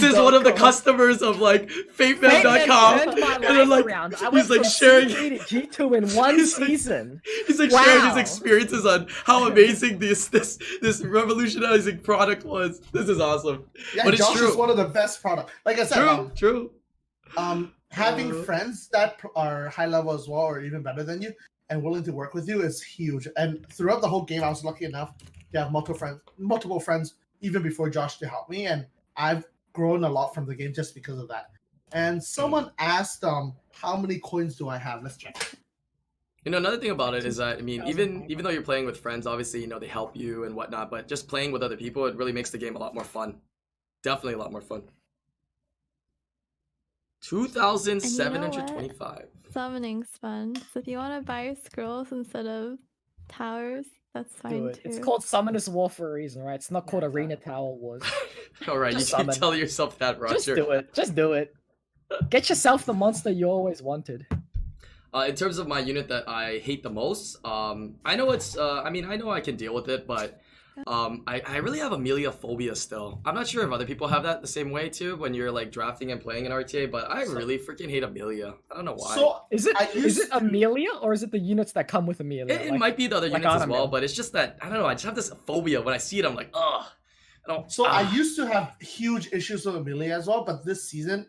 is one of the customers of like FateMem.com, and then like he's like sharing G2 in one season. He's like sharing his experiences on how amazing this revolutionizing product was. This is awesome. Yeah, but it's Josh true. is one of the best products. Like I said, True. Having friends that are high level as well, or even better than you, and willing to work with you is huge. And throughout the whole game, I was lucky enough to have multiple friends, even before Josh, to help me. And I've grown a lot from the game just because of that. And someone asked, how many coins do I have? Let's check. You know, another thing about it is that, I mean, even though you're playing with friends, obviously, you know, they help you and whatnot, but just playing with other people, it really makes the game a lot more fun. Definitely a lot more fun. 2,725. Summoning's fun. So if you want to buy scrolls instead of towers, that's fine Do it. too. It's called Summoner's War for a reason, right? It's not called Arena Tower Wars. All right, Just you can summon. tell yourself that, Roger. Just do it. Just do it. Get yourself the monster you always wanted. In terms of my unit that I hate the most, I know it's, I mean, I know I can deal with it, but I really have Amelia phobia still. I'm not sure if other people have that the same way too when you're like drafting and playing in RTA, but I really freaking hate Amelia. I don't know why. So Is it Amelia or is it the units that come with Amelia? It might be the other like units as well, Automil. but it's just that, I don't know, I just have this phobia. When I see it, I'm like, ugh. I used to have huge issues with Amelia as well, but this season,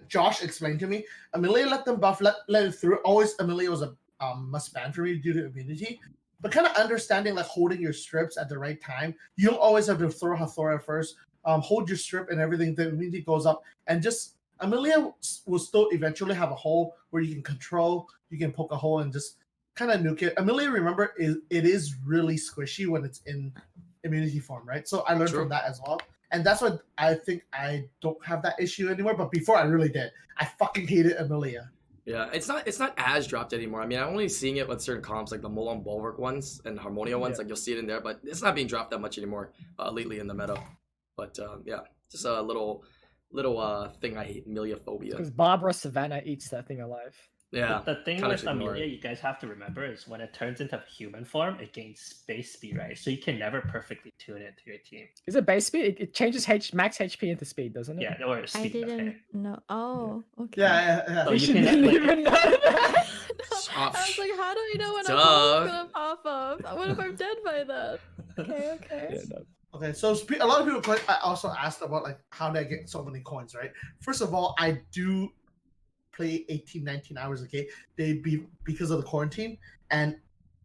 Josh explained to me, Amelia let them buff, let it through. Always Amelia was a must ban for me due to immunity. But kind of understanding like holding your strips at the right time. You don't always have to throw Hathor first. Hold your strip and everything. The immunity goes up. And just Amelia will still eventually have a hole where you can control. You can poke a hole and just kind of nuke it. Amelia, remember, it is really squishy when it's in immunity form, right? So I learned from that as well. And that's what I think I don't have that issue anymore. But before I really did. I fucking hated Amelia. Yeah, it's not as dropped anymore. I mean, I'm only seeing it with certain comps like the Molon Bulwark ones and Harmonia ones. Like you'll see it in there, but it's not being dropped that much anymore lately in the meta. But yeah, just a little thing I hate, Amelia phobia. Because Barbara Savannah eats that thing alive. Yeah. The thing with Amelia, you guys have to remember is when it turns into human form, it gains space speed, right? So you can never perfectly tune it to your team. Is it base speed? It changes max HP into speed, doesn't it? Yeah, or speed. I didn't know. Oh, okay. Yeah. So You you can didn't like, even know that. I was like, how do I know when a ball's gonna pop up? What if I'm dead by then? Okay. Yeah, no. Okay, so a lot of people also asked about like how did I get so many coins, right? First of all, I do play 18-19 hours a day because of the quarantine, and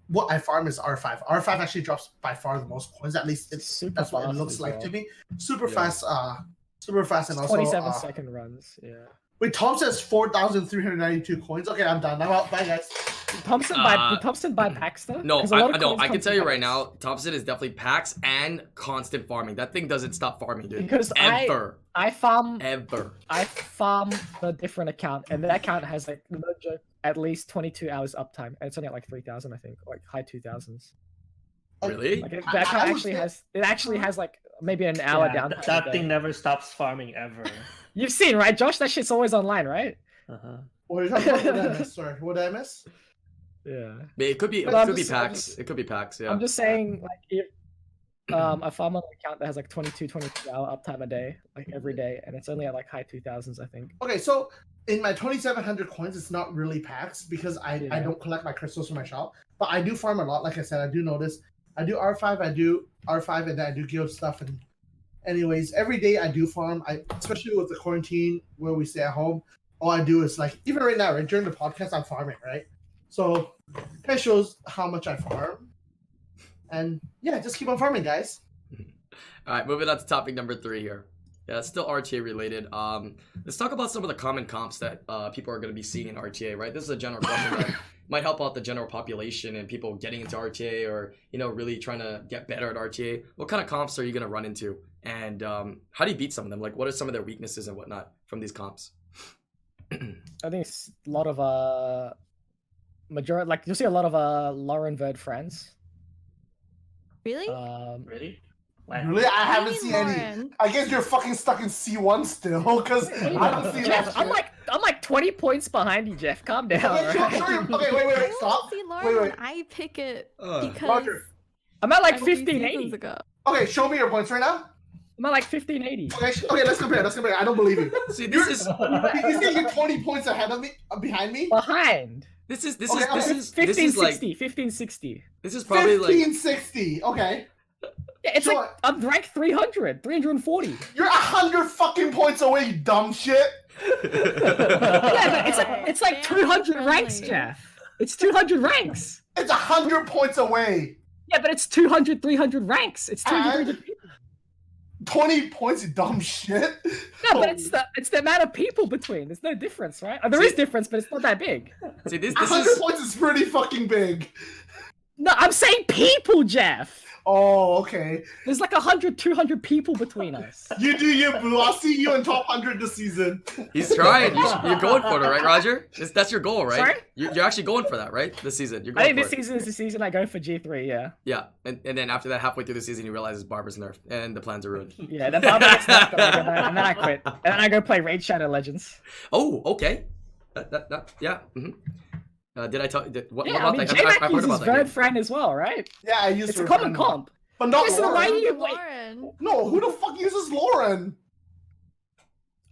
what I farm is R5. R5 actually drops by far the most coins. At least that's what it looks like to me. Super fast, and also 27-second runs. Yeah. Wait, Tom says 4,392 coins. Okay, I'm done. I'm out. Bye, guys. Did Thompson buy packs though? No, 'Cause a lot of no, coins I come can tell from you right packs. now, Thompson is definitely packs and constant farming. That thing doesn't stop farming, dude. Because ever. I farm the different account, and that account has like no joke, at least 22 hours uptime, and it's only at like 3,000, I think, like high 2,000s. Really? Like that account actually has like maybe an hour downtime. That thing never stops farming ever. You've seen, right, Josh? That shit's always online, right? What are you talking about? What did I miss? Sorry, what did I miss? Yeah. It could be packs. It could be packs, yeah. I'm just saying, like, if I farm on an account that has like 22 hour uptime a day, like every day, and it's only at like high 2,000s, I think. Okay, so in my 2,700 coins, it's not really packs because I don't collect my crystals from my shop, but I do farm a lot. Like I said, I do notice. I do R5, and then I do guild stuff. And anyways, every day I do farm. Especially with the quarantine where we stay at home, all I do is like, even right now, right during the podcast, I'm farming, right? So kind of shows how much I farm. And yeah, just keep on farming, guys. All right, moving on to topic number 3 here. Yeah, it's still RTA related. Let's talk about some of the common comps that people are going to be seeing in RTA, right? This is a general question that might help out the general population and people getting into RTA or, you know, really trying to get better at RTA. What kind of comps are you going to run into And how do you beat some of them? Like, what are some of their weaknesses and whatnot from these comps? I think it's a lot of majority, like you'll see a lot of Lauren Verd friends. Really? Really? Really? I haven't seen any. Lauren. I guess you're fucking stuck in C1 still, because I don't see that Jeff, shit. I'm like 20 points behind you, Jeff. Calm down. Okay, alright? sure. Okay, wait, I stop. want to see Wait, Lauren wait. when I pick it Uh. because Roger. I'm at like a few 1580. seasons ago. Okay, show me your points right now. I'm at like 1580. Okay, let's compare. I don't believe you. See, this is You think you're 20 points ahead of me, behind me? Behind. this is 1560. like 1560. this is probably like 1560. Okay. Yeah, it's So- like I'm ranked 340. You're 100 fucking points away, you dumb shit. Yeah, but it's like Fan 200 ranks, friendly. Jeff. It's 200 ranks. It's 100 points away. Yeah, but it's 200, 300 ranks. It's 200, 300 people. 20 points, you dumb shit. No, but it's the amount of people between. There's no difference, right? There is difference, but it's not that big. see this 100 is points is pretty fucking big. No, I'm saying people, Jeff. Oh, okay. There's like 100, 200 people between us. You do you, Blue. I'll see you in top 100 this season. he's trying. You're going for it, right, Roger? That's your goal, right? Sorry? You're actually going for that, right? This season, you're I going think for this it. season is the season I go for G3, yeah. Yeah, and then after that, halfway through the season, he realizes Barber's nerfed and the plans are ruined. Yeah, then Barbara gets knocked off, and then I quit. And then I go play Raid Shadow Legends. Oh, okay. Yeah. Did I tell? What Yeah, I about mean, that? J-Mac I've heard uses about that Verd game. friend as well, right? Yeah, I used It's to a common remember. comp. But not Listen, why Lauren. are you- wait. Lauren. No, who the fuck uses Lauren?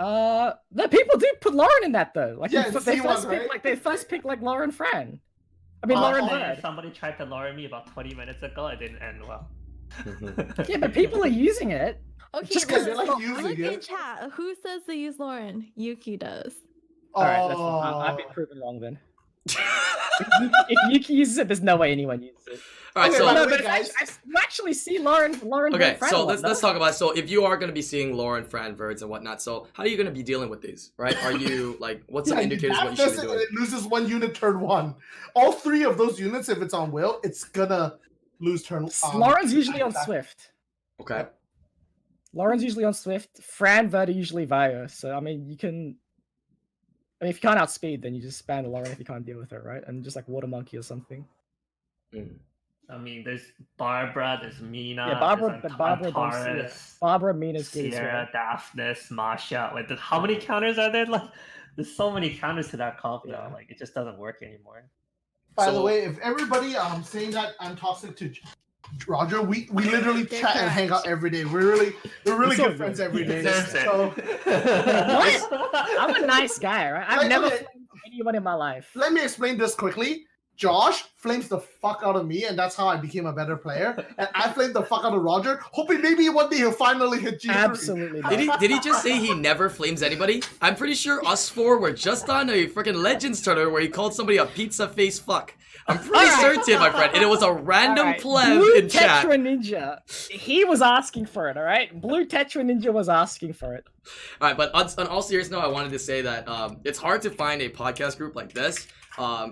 No, people do put Lauren in that though. Like Yeah, they C1, first right? pick, like they first pick like Lauren Fran. I mean Lauren Oh, Verd. Somebody tried to lure me about 20 minutes ago. It didn't end well. Yeah, but people are using it. Okay, Just 'cause look, they're, like, using look it. in chat. Who says they use Lauren? Yuki does. All right, that's fine. I've been proven wrong then. If Yuki uses it, there's no way anyone uses it. All right, Okay, so by the No, way, but it's guys- you actually see Lauren okay, Fran so a lot, let's no? talk about it. So if you are going to be seeing Lauren, Fran, Verds, and whatnot, so how are you going to be dealing with these, right? Are you like, what's some Yeah, indicators that what you should be does it, doing? it loses one unit turn one. All three of those units, if it's on will, it's gonna lose turn. Lauren's usually on attack. Swift. Okay. Lauren's usually on Swift. Fran Verd are usually Vio. So I mean, you can. I mean, if you can't outspeed, then you just spam the Lauren if you can't deal with it, right? And just like Water Monkey or something. I mean, there's Barbara, there's Mina, Yeah, Barbara, there's but Barbara, Antares, Barbara, Mina's good as well. Sierra, Daphnis, Masha. Like, how many counters are there? Like, there's so many counters to that comp now. Yeah. Like, it just doesn't work anymore. By the So- way, if everybody saying that I'm toxic to Roger, we literally They're chat and hang out every day. We're really It's good all friends good. every He day. deserves it. So I'm a nice guy, right? I've Like, never okay. flamed anyone in my life. let me explain this quickly. Josh flames the fuck out of me, and that's how I became a better player. And I flamed the fuck out of Roger, hoping maybe one day he'll finally hit G3. Absolutely not. Did he just say he never flames anybody? I'm pretty sure us four were just on a freaking Legends tournament where he called somebody a pizza face fuck. I'm pretty certain, my friend, and it was a random Alright, pleb Blue in chat. Tetra Ninja, he was asking for it, alright? Blue Tetra Ninja was asking for it. All right, but on all seriousness, I wanted to say that it's hard to find a podcast group like this.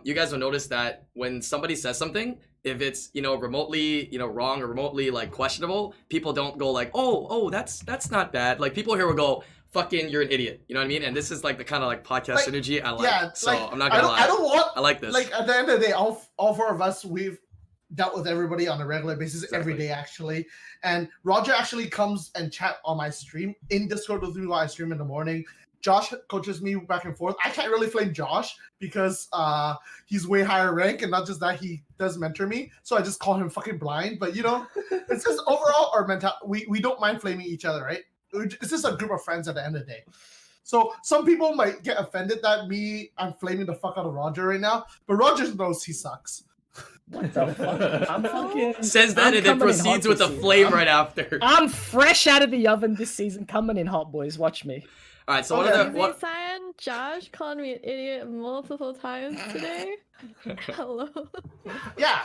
You guys will notice that when somebody says something, if it's remotely wrong or remotely like questionable, people don't go like, oh that's not bad. Like people here will go, fucking you're an idiot. You know what I mean? And this is like the kind of like podcast Like, synergy I like. Yeah, So like, I'm not gonna lie. I don't want. I like this. Like at the end of the day, all four of us, we've dealt with everybody on a regular basis every Exactly. day actually. And Roger actually comes and chat on my stream in Discord with me while I stream in the morning. Josh coaches me back and forth. I can't really flame Josh because he's way higher rank, and not just that, he does mentor me. So I just call him fucking blind. But it's just overall our mental. We don't mind flaming each other, right? It's just a group of friends at the end of the day. So some people might get offended that I'm flaming the fuck out of Roger right now, but Roger knows he sucks. What the fuck? I'm fucking... Says that I'm and then coming in hot proceeds with a this season. flame right after. I'm fresh out of the oven this season, coming in hot, boys. Watch me. All right, so Okay. what are the what? Cyan, Josh called me an idiot multiple times today. Hello. Yeah,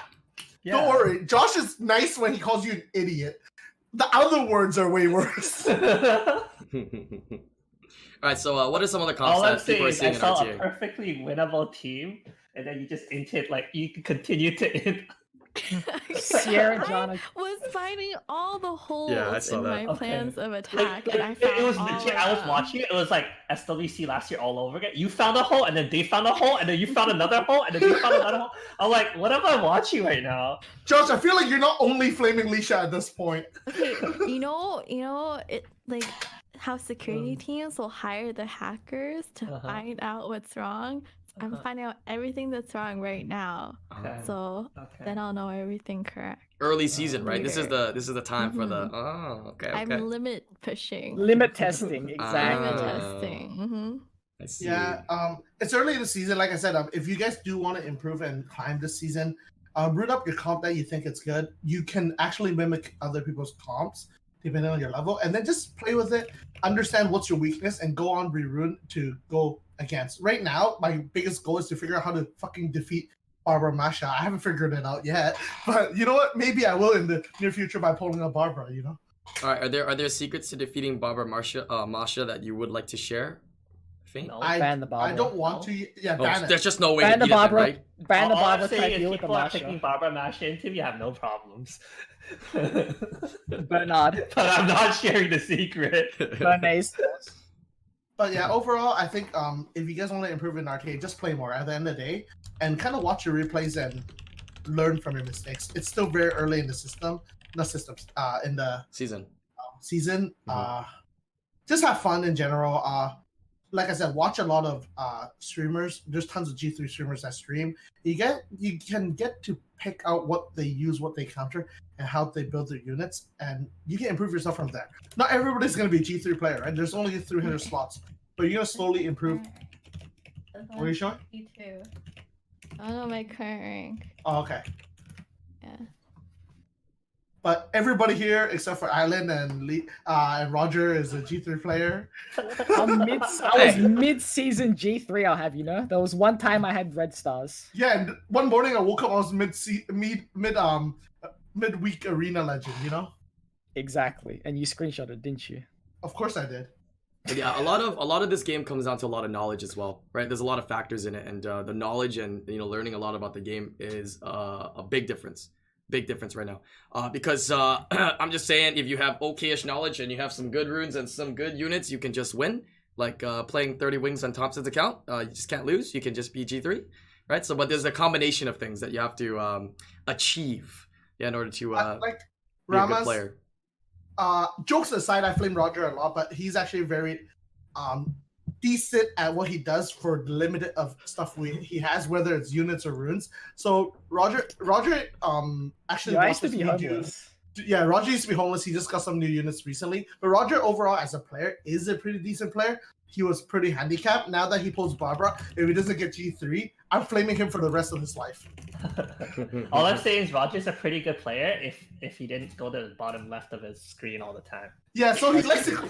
don't worry. Josh is nice when he calls you an idiot. The other words are way worse. All right, so what are some of the comps All I'm that people saying are is I seeing in saw a RTA? perfectly winnable team, and then you just int it like you can continue to int. Sierra I Jana. was finding all the holes I saw in that. my plans of Like, attack, and I found it was all legit. of I was them. watching it. It was like SWC last year all over again. You found a hole, and then they found a hole, and then you found another hole, and then they found another hole. I'm like, what am I watching right now? Josh, I feel like you're not only flaming Leisha at this point. Okay, you know, it like how security teams will hire the hackers to find out what's wrong. I'm finding out everything that's wrong right now, Okay. so then I'll know everything correct. Early season, right? This is Later. the time for the. Oh, okay. I'm limit pushing. Limit testing, exactly. Limit Ah. testing. I see. Yeah, it's early in the season. Like I said, if you guys do want to improve and climb this season, root up your comp that you think it's good. You can actually mimic other people's comps depending on your level, and then just play with it. Understand what's your weakness, and go on rerun to go against. Right now, my biggest goal is to figure out how to fucking defeat Barbara Masha. I haven't figured it out yet, but you know what? Maybe I will in the near future by pulling up Barbara. You know. All right. Are there secrets to defeating Barbara Masha that you would like to share? Faint? No. Ban the Barbara. I don't want to. Yeah, Oh, ban it. there's just no way Ban to the beat it, then, Barbara. right? Ban the All I'm Barbara. Try saying to is deal with the people are Masha. picking Barbara Masha into you have no problems. Bernard. But I'm not sharing the secret. Bernays. But yeah, overall, I think if you guys want to improve in RTA, just play more at the end of the day and kind of watch your replays and learn from your mistakes. It's still very early in the system, not systems, in the Season. season. Just have fun in general. Like I said, watch a lot of streamers. There's tons of G3 streamers that stream. You can get to pick out what they use, what they counter, and how they build their units, and you can improve yourself from there. Not everybody's gonna be a G3 player, right? There's only 300 slots, but you're gonna slowly improve. What are you showing? Me2. I don't know my current rank. Oh, okay. Yeah. But everybody here except for Island and Roger is a G3 player. I was mid-season G3. I'll have you know. There was one time I had red stars. Yeah, and one morning I woke up, I was midweek arena legend. You know. Exactly, and you screenshotted, didn't you? Of course I did. But yeah, a lot of this game comes down to a lot of knowledge as well, right? There's a lot of factors in it, and the knowledge and learning a lot about the game is a big difference. Big difference right now, because I'm just saying, if you have okayish knowledge and you have some good runes and some good units, you can just win. Like playing 30 wings on Thompson's account, you just can't lose. You can just be G3, right? So, but there's a combination of things that you have to achieve in order to Like be a good Rama's, player. Jokes aside, I flame Roger a lot, but he's actually very decent at what he does for the limited of stuff he has, whether it's units or runes. So Roger actually I used to watches be me do- homeless. Yeah, Roger used to be homeless. He just got some new units recently. But Roger overall as a player is a pretty decent player. He was pretty handicapped. Now that he pulls Barbara, if he doesn't get G3, I'm flaming him for the rest of his life. All I'm saying is Roger's a pretty good player if he didn't go to the bottom left of his screen all the time. Yeah, so he likes to I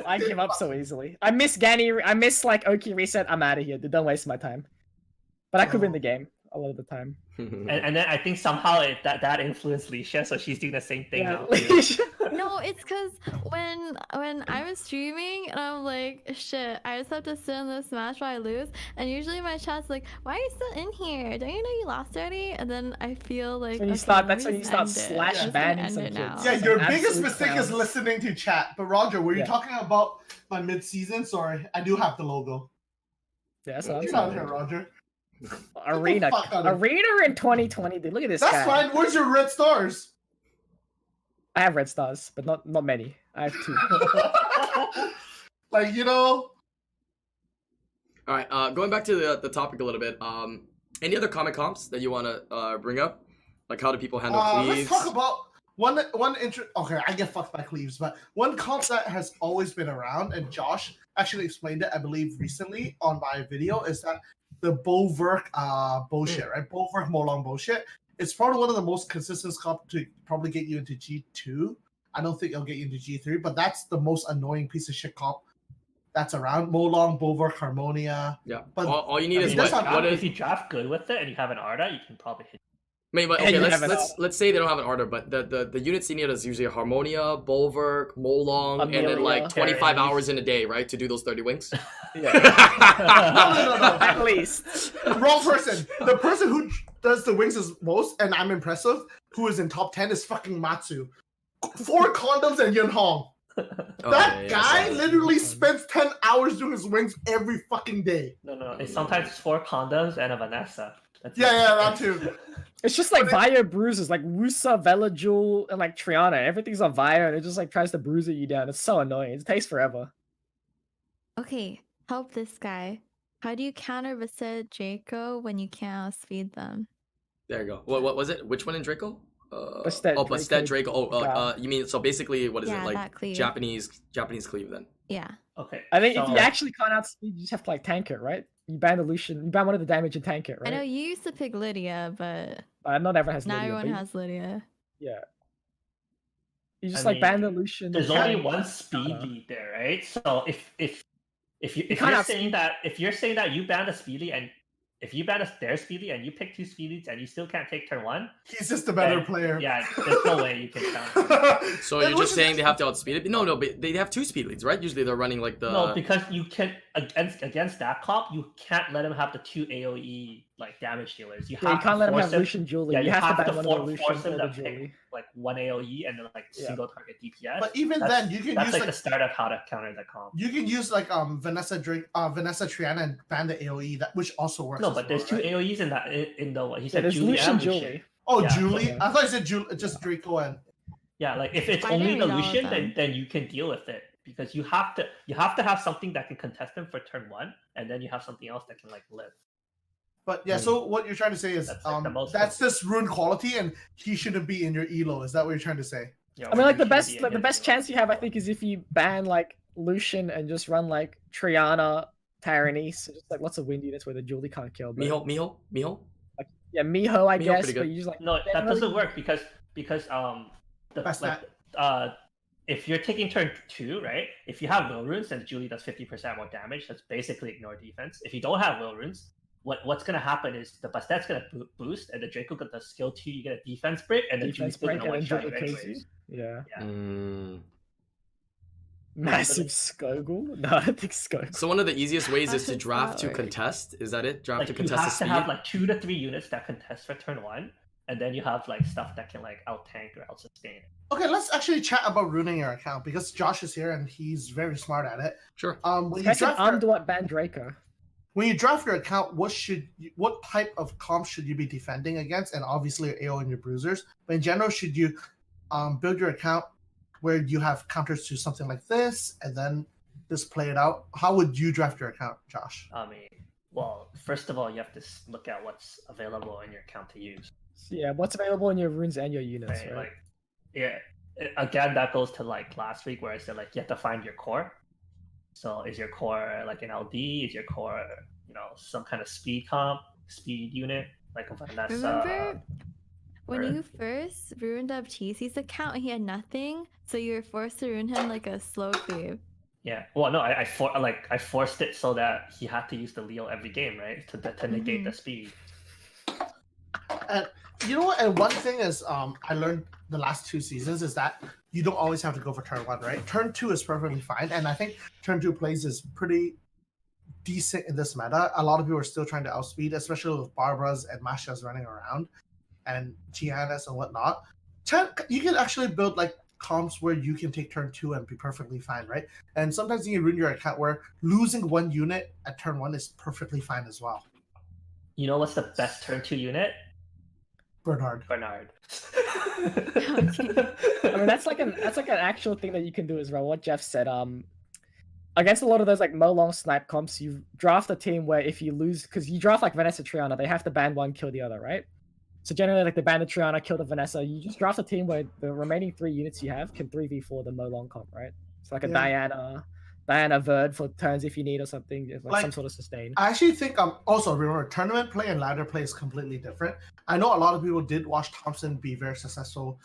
find give up so easily. I miss Gani. I miss like Oki reset. I'm out of here. Don't waste my time. But I could win the game a lot of the time. And then I think somehow that influenced Leisha, so she's doing the same thing Yeah. now. No, it's because when I was streaming and I'm like, shit, I just have to sit in this match while I lose. And usually my chat's like, why are you still in here? Don't you know you lost already? And then I feel like When you okay, start, let that's me when you just start end it. slash I'm just gonna banning end some it kids. now. Yeah, Some your biggest absolute mistake is clowns. listening to chat. But Roger, were you Yeah. talking about my mid-season? Sorry, I do have the logo. Yeah, that's what I'm Get out saying. here, Roger. Arena, fuck out of arena in 2020. Dude, look at this That's guy. fine. Where's your red stars? I have red stars, but not many. I have 2. Like, you know, All right, going back to the topic a little bit. Any other comic comps that you want to bring up? Like, how do people handle let's cleaves? talk about okay, I get fucked by cleaves, but one comp that has always been around, and Josh actually explained it, I believe, recently on my video, is that the Bulwark bullshit, right? Bulwark Molong bullshit. It's probably one of the most consistent comp to probably get you into G2. I don't think it'll get you into G3, but that's the most annoying piece of shit comp that's around. Molong, Bulwark, Harmonia. Yeah, But all you need I is mean, that's what? not- What if is? you draft good with it and you have an Arda, you can probably hit. Maybe, but And okay, you let's have an let's say they don't have an order, but the units you need is usually a Harmonia, Bulwark, Molong, and then Amelia. like 25 Aries. hours in a day, right, to do those 30 wings. No. At least. Wrong person. The person who does the wings as most, and I'm impressive, who is in top 10 is fucking Matsu. 4 condoms and Yun Hong. That guy literally spends 10 hours doing his wings every fucking day. No. It's sometimes 4 condoms and a Vanessa. Yeah, that too. It's just like Via bruises, like Wusa, Velajul, and like Triana. Everything's on Via, and it just like tries to bruise you down. It's so annoying. It takes forever. Okay, help this guy. How do you counter Viscid Draco when you can't outspeed them? There you go. What was it? Which one in Draco? Bastet Draco. You mean, so basically, what is it? Yeah, Like that cleave. Japanese cleave then? Yeah. Okay. I think if so- you actually can't outspeed, you just have to like tank it, right? You ban the Lucian, you ban one of the damage and tank it, right? I know you used to pick Lydia, but Not everyone has now Lydia, everyone but has Lydia. yeah. You just I like ban mean, the Lucian. There's tank only one it. speed lead there, right? So if you're can't saying that you ban a speedy and if you ban their speedy and you pick 2 speed leads and you still can't take turn 1, He's just a better player. yeah, there's no way you can counter. So you're just saying they have to outspeed it? No, but they have 2 speed leads, right? Usually they're running like the. No, because you can against that comp, you can't let him have the 2 AOE like damage dealers. You can't let him force have Lucian Julie. Yeah, you have to ban one of the force Lucian him or to the pick Julie. like 1 AOE and then like Yeah. single target DPS. But even That's- then, you can that's use like like the start of how to counter the comp. you can use like Vanessa Triana and ban the AOE, that which also works. No, as but there's well, 2 right? AOEs in the what he Yeah, said. there's Julie Lucian and Julie. Oh, Yeah, Julie. yeah. I thought you said just Draco and. Yeah, like if it's I only didn't the read all of Lucian, them. then you can deal with it because you have to have something that can contest him for turn 1, and then you have something else that can like live. But yeah, so what you're trying to say is That's, like, the most that's this rune quality, and he shouldn't be in your elo. Is that what you're trying to say? You know, I mean, like you the shouldn't best, be like the in best it. chance you have, I think, is if you ban like Lucian and just run like Triana, Tyrannise, so just like lots of wind units where the Julie can't kill. But, Miho. yeah, Miho, I guess, pretty but good. you just like No, that generally- doesn't work because Best if you're taking turn 2, right? If you have will runes, then Julie does 50% more damage. That's basically ignore defense. If you don't have will runes, what's gonna happen is the Bastet's gonna boost, and the Draco got the skill 2. You get a defense break, and then Julie's defense still break gonna and one then shot you Julie kills you. anyways. Yeah. Yeah. Massive Skogul? No, I don't think Skogul. So one of the easiest ways How is to should draft that to work? contest. Is that it? Draft Like to you contest the have to speed. have like 2 to 3 units that contest for turn 1, and then you have like stuff that can like out tank or out sustain. Okay, let's actually chat about ruining your account because Josh is here and he's very smart at it. Sure. When you I said draft your, Amduat ban Draco. when you draft your account, what type of comps should you be defending against? And obviously your AO and your bruisers. But in general, should you build your account where you have counters to something like this and then just play it out? How would you draft your account, Josh? I mean, well, first of all, you have to look at what's available in your account to use. Yeah, what's available in your runes and your units, Right? right? Like, yeah. Again, that goes to like last week where I said like you have to find your core. So is your core like an LD? Is your core some kind of speed unit like a Vanessa? Remember when or- you first ruined up Cheesy's account and he had nothing, so you were forced to ruin him like a slow cleave. Yeah. Well, no, I forced it so that he had to use the Leo every game, right? To negate the speed. And you know what? And one thing is, I learned the last 2 seasons is that you don't always have to go for turn 1, right? Turn 2 is perfectly fine, and I think turn 2 plays is pretty decent in this meta. A lot of people are still trying to outspeed, especially with Barbara's and Masha's running around, and Giannis and whatnot. You can actually build like comps where you can take turn 2 and be perfectly fine, right? And sometimes you can ruin your account where losing 1 unit at turn 1 is perfectly fine as well. You know what's the best turn 2 unit? Bernard. Bernard. I mean, that's like an actual thing that you can do as well. What Jeff said, against a lot of those like Molong snipe comps, you draft a team where if you lose, because you draft like Vanessa Triana, they have to ban one, kill the other, right? So generally, like they ban the Triana, kill the Vanessa. You just draft a team where the remaining 3 units you have can 3v4 the Molong comp, right? So like a Diana Verd for turns if you need or something, like some sort of sustain. I actually think also remember tournament play and ladder play is completely different. I know a lot of people did watch Thompson be very successful,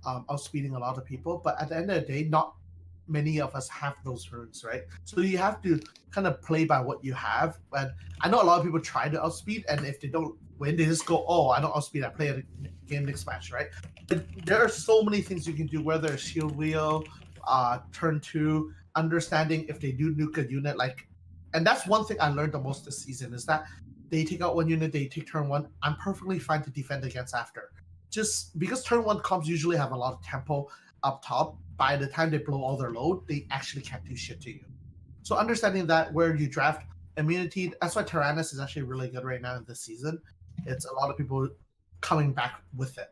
outspeeding a lot of people, but at the end of the day, not many of us have those runes, right? So you have to kind of play by what you have. And I know a lot of people try to outspeed, and if they don't win, they just go, "Oh, I don't outspeed. I play a game next match," right? But there are so many things you can do, whether it's shield wheel, turn 2. Understanding if they do nuke a unit, and that's one thing I learned the most this season is that they take out one unit, they take turn 1, I'm perfectly fine to defend against after. Just because turn 1 comps usually have a lot of tempo up top, by the time they blow all their load, they actually can't do shit to you. So understanding that where you draft immunity, that's why Tyrannus is actually really good right now in this season. It's a lot of people coming back with it.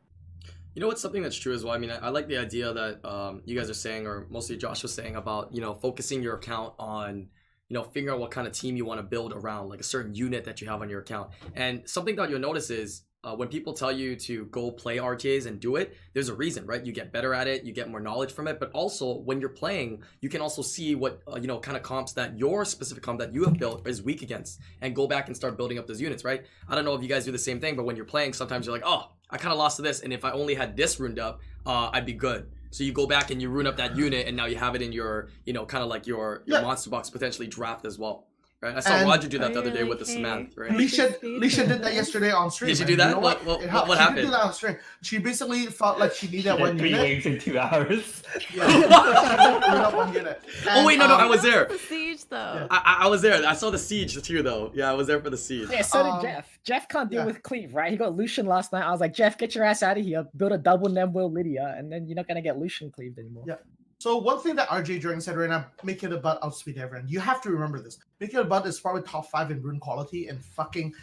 You know what's something that's true as well? I mean, I like the idea that you guys are saying, or mostly Josh was saying about, you know, focusing your account on, you know, figuring out what kind of team you want to build around, like a certain unit that you have on your account. And something that you'll notice is when people tell you to go play RTAs and do it, there's a reason, right? You get better at it, you get more knowledge from it, but also when you're playing, you can also see what, you know, kind of comps that your specific comp that you have built is weak against and go back and start building up those units, right? I don't know if you guys do the same thing, but when you're playing, sometimes you're like, oh, I kind of lost to this, and if I only had this runed up, I'd be good. So you go back and you rune up that unit, and now you have it in your, you know, kind of like your monster box potentially draft as well. Right, I saw Roger do that the other day with the Samantha. Right? Lisha did that yesterday on stream. Did she do that? You know what she happened? did that on stream. She basically felt like she needed one 3 unit. games in 2 hours. Yeah, one unit. Oh wait, no, I was there. The siege though. I was there. I saw the siege too, though. Yeah, I was there for the siege. Yeah, so did Jeff. Jeff can't deal with Cleave, right? He got Lucian last night. I was like, Jeff, get your ass out of here. Build a double Nemwil Lydia, and then you're not gonna get Lucian cleaved anymore. Yeah. So one thing that RJ Dragon said right now, make it about outspeed everyone. You have to remember this. Make it about is probably top 5 in rune quality and fucking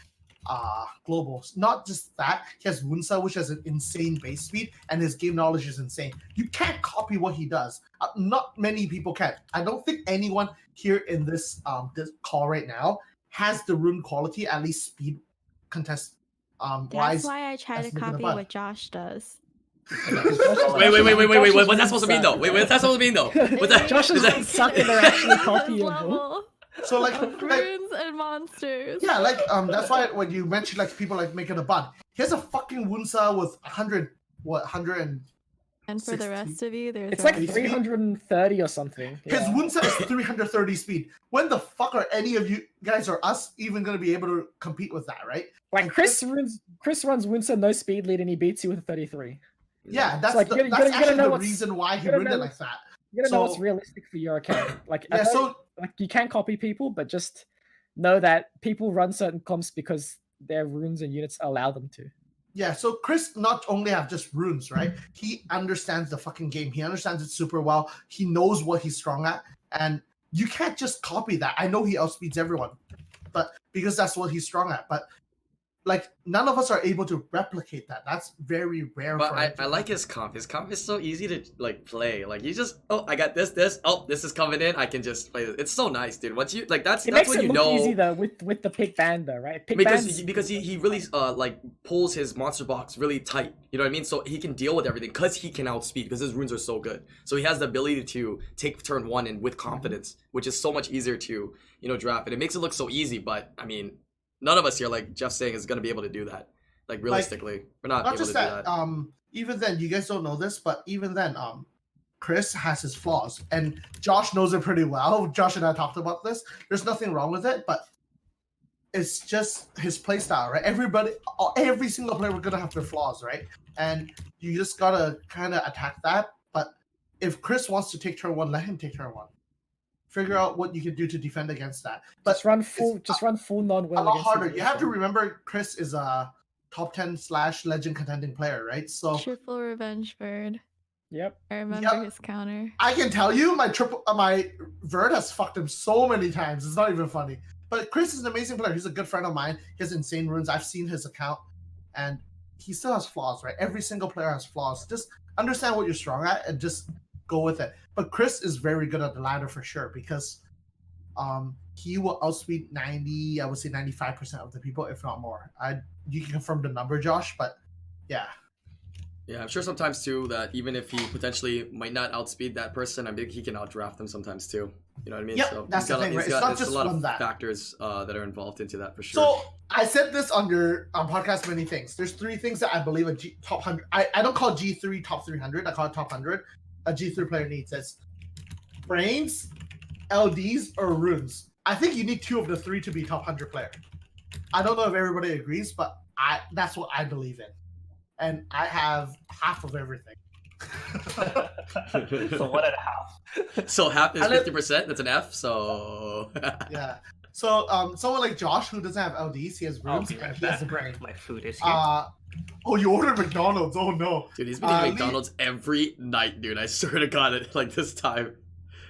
globals. Not just that, he has Wunsa, which has an insane base speed, and his game knowledge is insane. You can't copy what he does. Not many people can. I don't think anyone here in this call right now has the rune quality, at least speed contest That's wise. why I try to copy what Josh does. Wait, what's that supposed to mean though? What's that supposed to mean though? What's that? Josh is like sucking they're actually copying him. Level So like of runes and monsters. yeah, like that's why when you mention like people like making a bud, he has a fucking Wunsa with 100 And for the rest of you, there's It's like Speed? 330 or something. His Yeah. Wunsa is 330 speed. When the fuck are any of you guys or us even gonna be able to compete with that, right? Like Chris runs Windsor no speed lead and he beats you with a 33. Yeah, that's like, the, you gotta that's know actually the what's- reason why he you gotta ruined know it like that. You gotta know what's So- realistic for your account. Like, Yeah, so like you can copy people, but just know that people run certain comps because their runes and units allow them to. yeah, so Chris not only have just runes, right? He understands the fucking game. He understands it super well. He knows what he's strong at, and you can't just copy that. I know he outspeeds everyone, but because that's what he's strong at. But like none of us are able to replicate that. That's very rare. But for him to I like his comp. His comp is so easy to like play. Like you just I got this. Oh, this is coming in. I can just play this. It's so nice, dude. Once you like that's It makes when it you look know easy though with the pick band though, right? Pick because he really like pulls his monster box really tight. You know what I mean? So he can deal with everything because he can outspeed because his runes are so good. So he has the ability to take turn 1 and with confidence, which is so much easier to draft. And it makes it look so easy. But I mean, none of us here, like Jeff's saying, is gonna be able to do that. Like realistically, we're not able just to do that. that. Even then, you guys don't know this, but even then, Chris has his flaws, and Josh knows it pretty well. Josh and I talked about this. There's nothing wrong with it, but it's just his play style, right? Every single player, we're gonna have their flaws, right? And you just gotta kind of attack that. But if Chris wants to take turn 1, let him take turn 1. Figure out what you can do to defend against that. But just run full non-will. a lot harder. You have to remember, Chris is a top 10 / legend contending player, right? So Triple revenge bird. Yep. I remember his counter. I can tell you, my Verd has fucked him so many times. It's not even funny. But Chris is an amazing player. He's a good friend of mine. He has insane runes. I've seen his account, and he still has flaws, right? Every single player has flaws. Just understand what you're strong at and just go with it. But Chris is very good at the ladder for sure because he will outspeed 90, I would say 95% of the people, if not more. You can confirm the number, Josh, but yeah. Yeah, I'm sure sometimes too that even if he potentially might not outspeed that person, I mean he can outdraft them sometimes too. You know what I mean? Yep, so that's the thing, right? It's not just a lot one of that. factors that are involved into that for sure. So I said this on your podcast many things. There's 3 things that I believe a top 100. I don't call G3 top 300. I call it top 100. A G3 player needs. It's brains, LDs, or runes. I think you need 2 of the 3 to be top 100 player. I don't know if everybody agrees, but that's what I believe in. And I have half of everything. So 1.5. So half is 50%. That's an F. So Yeah. So someone like Josh who doesn't have LDs, he has I'll runes be and right he has a back. brain. My food is here. Oh, you ordered McDonald's? Oh no. Dude, he's been eating Lee- McDonald's every night, dude. I swear to God, it like this time.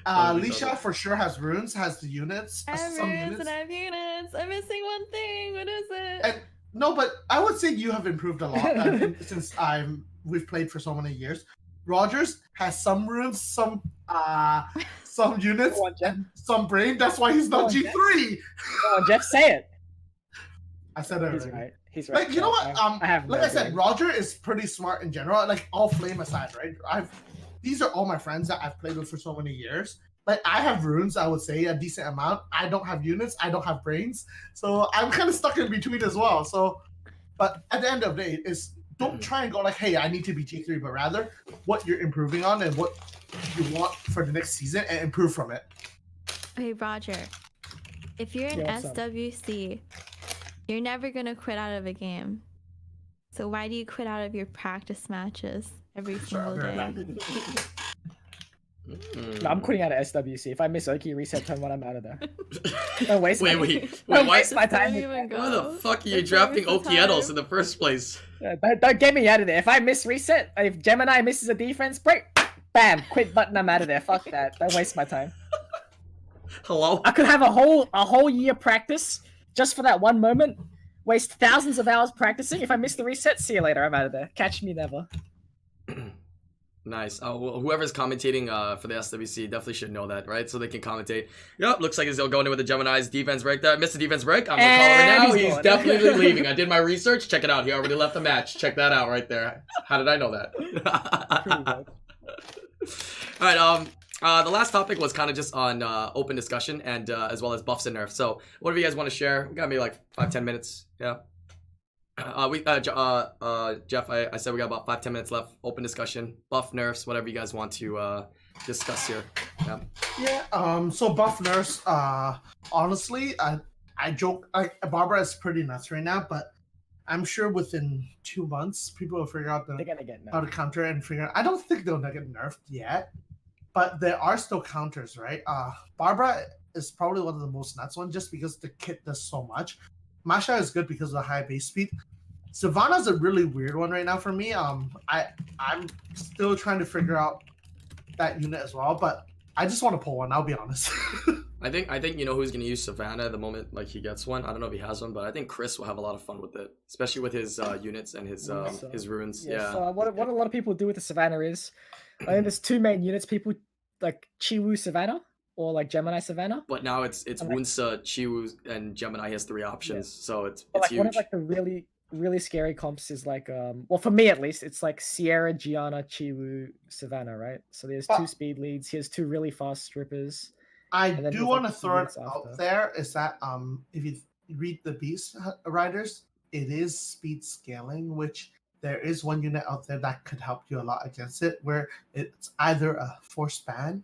Lisha for sure has runes, has the units, I have some runes units. and I have units. I'm missing one thing. What is it? And no, but I would say you have improved a lot since we've played for so many years. Rogers has some runes, some units, Go on, Jeff. and some brain. That's why he's Go not on, Jeff. G3. Come on, Jeff, say it. I said it He's already. right. He's right. Like, you know what? I have Like no I said, brain. Roger is pretty smart in general. Like, all flame aside, right? These are all my friends that I've played with for so many years. Like, I have runes, I would say, a decent amount. I don't have units. I don't have brains. So I'm kind of stuck in between as well. So, but at the end of the day, don't try and go like, hey, I need to be G3, but rather what you're improving on and what you want for the next season and improve from it. Hey, Roger. If you're in Yeah, what's up? SWC, you're never going to quit out of a game. So why do you quit out of your practice matches every single fair day? enough. No, I'm quitting out of SWC. If I miss Oki reset turn one, I'm out of there. Don't waste Wait, my wait, Don't why, waste my time. Don't even why go. the fuck are you It's drafting always the Okienos time. in the first place? Don't get me out of there. If I miss reset, if Gemini misses a defense break, bam, quit button, I'm out of there. Fuck that. Don't waste my time. Hello? I could have a whole year practice just for that one moment. Waste thousands of hours practicing. If I miss the reset, see you later. I'm out of there. Catch me never. Nice. Well, whoever's commentating for the SWC definitely should know that, right? So they can commentate. Yep, looks like he's going in with the Gemini's defense break there. Missed the defense break. I'm gonna call it right And now. he's He's gone. definitely leaving. I did my research. Check it out. He already left the match. Check that out right there. How did I know that? Pretty good. All right. The last topic was kind of just on open discussion and as well as buffs and nerfs. So, whatever you guys want to share, we got maybe like 5-10 minutes. Yeah. Jeff, I said we got about 5-10 minutes left. Open discussion, buff nerfs, whatever you guys want to discuss here. Yeah. Yeah. So buff nurse. Honestly, I joke. Like, Barbara is pretty nuts right now, but I'm sure within 2 months people will figure out They're gonna get how nerfed. to counter and figure. I don't think they'll get nerfed yet, but there are still counters, right? Barbara is probably one of the most nuts ones just because the kit does so much. Masha is good because of the high base speed. Savannah's a really weird one right now for me. I'm still trying to figure out that unit as well, but I just want to pull one. I'll be honest. I think you know who's gonna use Savannah the moment like he gets one. I don't know if he has one, but I think Chris will have a lot of fun with it, especially with his units and his runes. Yeah. So what a lot of people do with the Savannah is, I think there's two main units. People like Chiwu Savannah or like Gemini Savannah. But now it's like- Wunsa, Chiwu, and Gemini. He has 3 options, so it's But, like huge. one of like the really scary comps is like well, for me at least, it's like Sierra, Gianna, Chiwu, Savannah, right? So there's But- 2 speed leads. Here's 2 really fast strippers. I And then do there's, want to like, throw it units out after. there is that if you read the Beast Riders, it is speed scaling, which there is one unit out there that could help you a lot against it, where it's either a force ban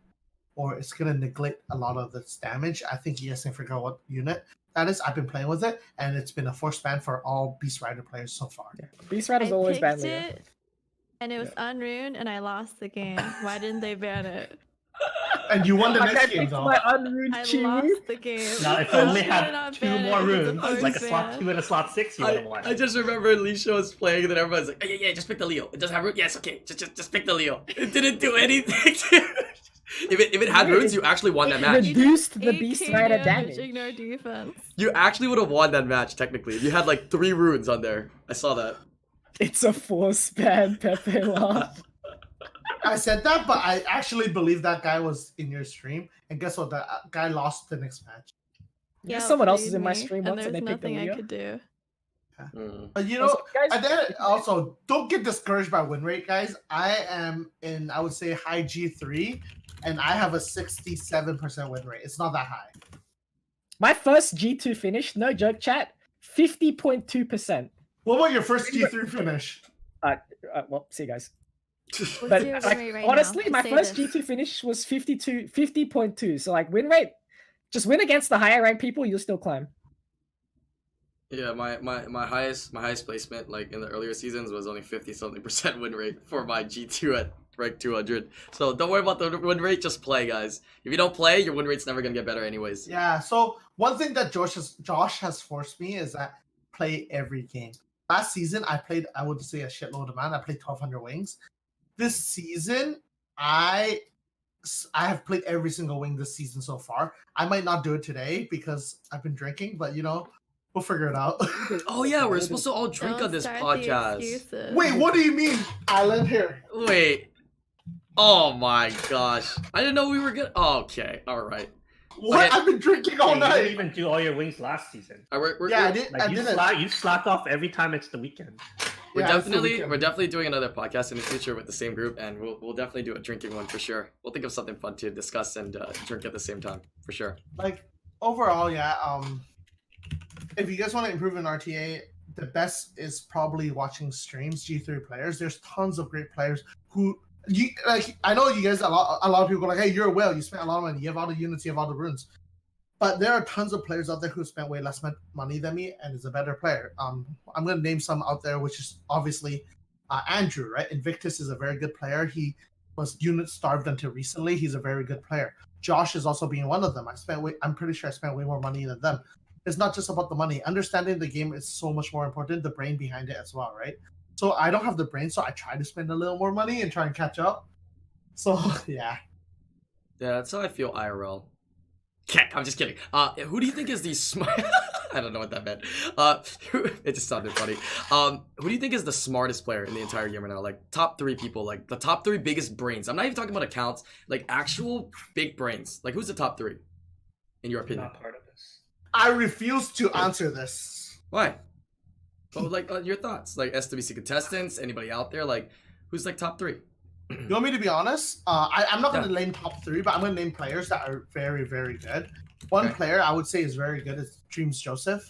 or it's gonna neglect a lot of its damage. I think you guys can figure out what unit that is. I've been playing with it, and it's been a force ban for all Beast Rider players so far. Yeah. Beast Rider's I always picked banned Leo. it, and it was unruined, and I lost the game. Why didn't they ban it? And you won the Like, I next game picked though. my unruined I Chiwu. lost the game. Now, if Why only did I had not 2 ban it? more It was a runes, force like a slot ban. 2 and a slot 6, you would have won. I just remember Alicia was playing, and then everybody's like, yeah, just pick the Leo. It doesn't have runes. Yes, okay, just pick the Leo. It didn't do anything. If it had Wait, runes, you actually won that match. Reduced the 8K Beast Rider damage. Ignore defense. You actually would have won that match technically. If you had like 3 runes on there. I saw that. It's a force ban, Pepe laugh. I said that, but I actually believe that guy was in your stream. And guess what? That guy lost the next match. Yeah, Someone else played is in my me, stream and once and there's they picked the nothing I Leo. could do. But you know, Also, guys, and then also don't get discouraged by win rate, guys. I am in, I would say, high G3, and I have a 67% win rate. It's not that high. my first G2 finish, no joke, chat, 50.2%. What about your first G3 finish? Well, see you guys. What's But your like, win rate right honestly, now? my Say first this. G2 finish was 50.2. So like win rate, just win against the higher ranked people, you'll still climb. Yeah, my highest placement like in the earlier seasons was only 50-something% win rate for my G2 at rank 200. So don't worry about the win rate. Just play, guys. If you don't play, your win rate's never gonna get better, anyways. Yeah. So one thing that Josh has forced me is that play every game. Last season, I played, I would say, a shitload of man. I played 1,200 wings. This season, I have played every single wing this season so far. I might not do it today because I've been drinking, but you know, we'll figure it out. Oh yeah, we're supposed to all drink Don't on this start the podcast. excuses. Wait, what do you mean, Island? Here. Wait. Oh my gosh. I didn't know we were good. Okay, all right. What? Okay. I've been drinking all Hey, you night. didn't even do all your wings last season. Yeah, I did. Like, I you, didn't. you slack off every time it's the weekend. We're Yeah, it's the definitely weekend. doing another podcast in the future with the same group, and we'll definitely do a drinking one for sure. We'll think of something fun to discuss and drink at the same time for sure. Like overall, yeah. If you guys want to improve in RTA, the best is probably watching streams. G3 players. There's tons of great players who you like. I know you guys. A lot of people are like, hey, you're a whale. You spent a lot of money. You have all the units. You have all the runes. But there are tons of players out there who spent way less money than me and is a better player. I'm going to name some out there, which is obviously Andrew, right? Invictus is a very good player. He was unit starved until recently. He's a very good player. Josh is also being one of them. I'm pretty sure I spent way more money than them. It's not just about the money. Understanding the game is so much more important. The brain behind it as well, right? So I don't have the brain, so I try to spend a little more money and try and catch up. So yeah. Yeah, that's how I feel IRL. I'm just kidding. Who do you think is the smart? I don't know what that meant. It just sounded funny. Who do you think is the smartest player in the entire game right now? Like top 3 people, like the top 3 biggest brains. I'm not even talking about accounts, like actual big brains. Like who's the top 3, in your opinion? Not part of this. I refuse to answer this. Why? But like your thoughts, like SWC contestants, anybody out there, like who's like top 3? You want me to be honest? I'm not going to Yeah. name top 3, but I'm going to name players that are very, very good. One Okay. player I would say is very good is Dreams Joseph.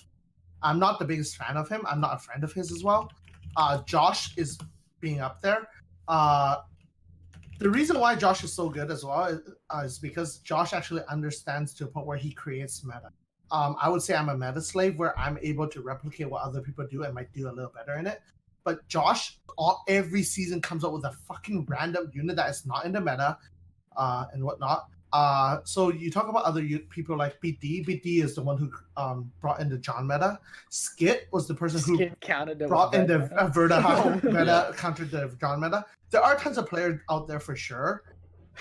I'm not the biggest fan of him. I'm not a friend of his as well. Josh is being up there. The reason why Josh is so good as well is because Josh actually understands to a point where he creates meta. I would say I'm a meta slave where I'm able to replicate what other people do and might do a little better in it. But Josh, every season comes up with a fucking random unit that is not in the meta and whatnot. So you talk about other people like BD. BD is the one who brought in the John meta. Skit was the person who Skid counted it brought with in the Vega. Verta meta, Yeah. countered the John meta. There are tons of players out there for sure.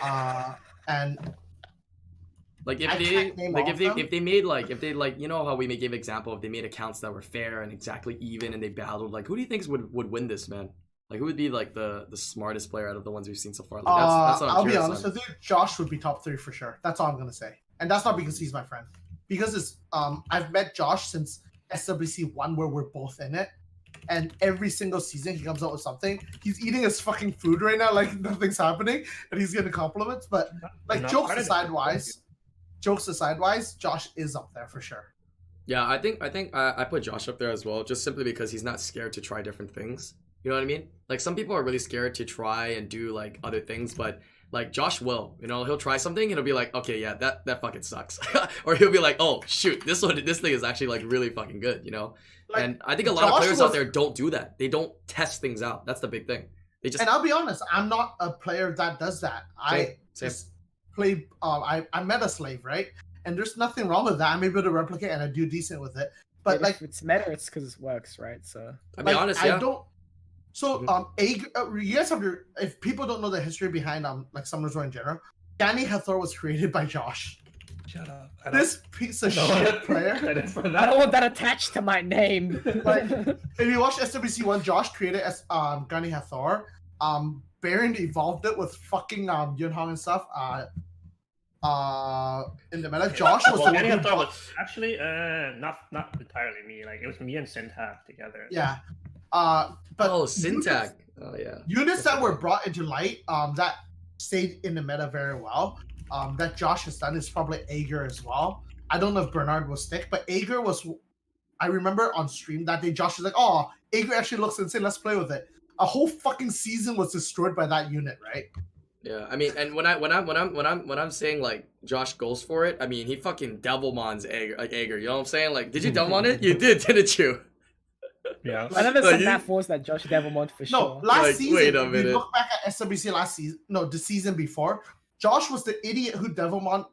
And Like I can't name all of them. if they made like you know how we may give example, if they made accounts that were fair and exactly even and they battled, like who do you think would win this, man? Like who would be like the smartest player out of the ones we've seen so far? Like that's what I'm I'll be curious honest on. with you, Josh would be top 3 for sure. That's all I'm gonna say. And that's not because he's my friend. Because it's I've met Josh since SWC 1 where we're both in it. And every single season he comes out with something. He's eating his fucking food right now like nothing's happening and he's getting compliments. But like Not jokes part of aside wise, Josh is up there for sure. Yeah, I think I put Josh up there as well, just simply because he's not scared to try different things. You know what I mean? Like some people are really scared to try and do like other things, but like Josh will, you know, he'll try something and he'll be like, okay, yeah, that fucking sucks, or he'll be like, oh shoot, this thing is actually like really fucking good, you know. Like, And I think a lot of Josh players out was- there don't do that. They don't test things out. That's the big thing. They just And I'll be honest, I'm not a player that does that. I Same. just play. I'm meta slave, right? And there's nothing wrong with that. I'm able to replicate and I do decent with it. But But like, if it's meta, it's because it works, right? So I'll be like, honest, yeah. I don't. So you guys have your. If people don't know the history behind like Summoners War in general, Gani Hathor was created by Josh. Shut up. This piece of I don't shit want player. credit for I that. don't want that attached to my name. Like, if you watch SWC 1, Josh created as Gani Hathor. Baron evolved it with fucking Yunhong and stuff. In the meta, Josh was Well, the one getting who a thought brought- was actually not entirely me. Like it was me and Syntax together. Yeah. But Oh, Syntax. Oh yeah. units that were brought into light that stayed in the meta very well that Josh has done is probably Aegir as well. I don't know if Bernard will stick, but Aegir was. I remember on stream that day, Josh was like, "Oh, Aegir actually looks insane. Let's play with it." A whole fucking season was destroyed by that unit, right? Yeah, I mean, and when I'm saying like Josh goes for it, I mean he fucking Devilmons Aegir, like Aegir. You know what I'm saying? Like, did you Devilmon it? You did, didn't you? Yeah. I know there's No, some you- Nat 4s that Josh Devilmont for No, sure. last Like, season, wait a if you minute. look back at SWC last season, no, the season before, Josh was the idiot who Devilmont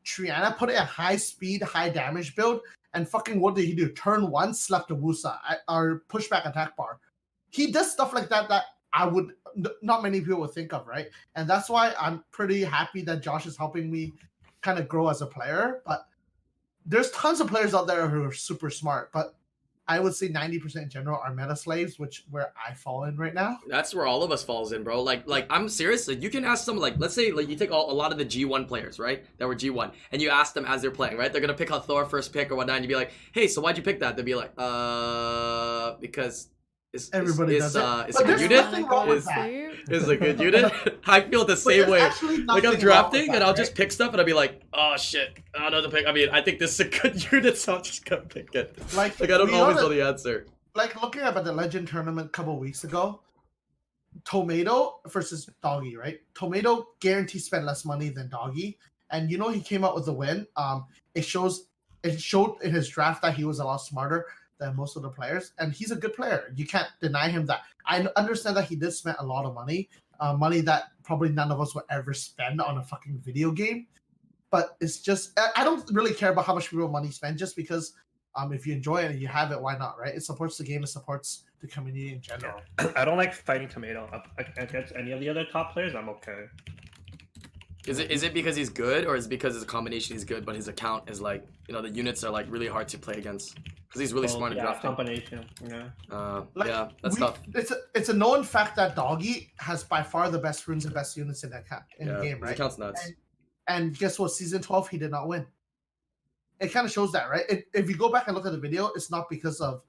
Triana put it a high speed, high damage build, and fucking what did he do? Turn 1, slept a Wusa, or pushback attack bar. He does stuff like that I would not many people would think of, right? And that's why I'm pretty happy that Josh is helping me kind of grow as a player. But there's tons of players out there who are super smart, but I would say 90% in general are meta slaves, which where I fall in right now. That's where all of us falls in, bro. Like I'm serious. Like, you can ask someone, like, let's say, like, you take a lot of the G1 players, right? That were G1, and you ask them as they're playing, right? They're gonna pick Thor first pick or whatnot, and you'd be like, hey, so why'd you pick that? They'd be like, because Everybody does it. It's But a good there's unit. nothing wrong with Is that. is a good unit. I feel the But same there's way. actually Like, I'm nothing wrong drafting, with and that, I'll right? just pick stuff, and I'll be like, oh shit, I don't know the pick. I mean, I think this is a good unit, so I'm just gonna pick it. Like I don't we always know know that- the answer. Like looking at the Legend tournament a couple weeks ago, Tomato versus Doggy, right? Tomato guaranteed spent less money than Doggy, and he came out with the win. It showed in his draft that he was a lot smarter than most of the players, and he's a good player. You can't deny him that. I understand that he did spend a lot of money, money that probably none of us would ever spend on a fucking video game. But it's just I don't really care about how much people money spend, just because if you enjoy it and you have it, why not, right? It supports the game, it supports the community in general. I don't like fighting Tomato against any of the other top players. I'm okay. Is it because he's good, or is it because his combination is good, but his account is like, the units are like really hard to play against because he's really smart at drafting. Combination. Yeah. Yeah, that's tough. It's a known fact that Doggy has by far the best runes and best units in the game, His right? account's nuts. And guess what? Season 12, he did not win. It kind of shows that, right? If you go back and look at the video, it's not because of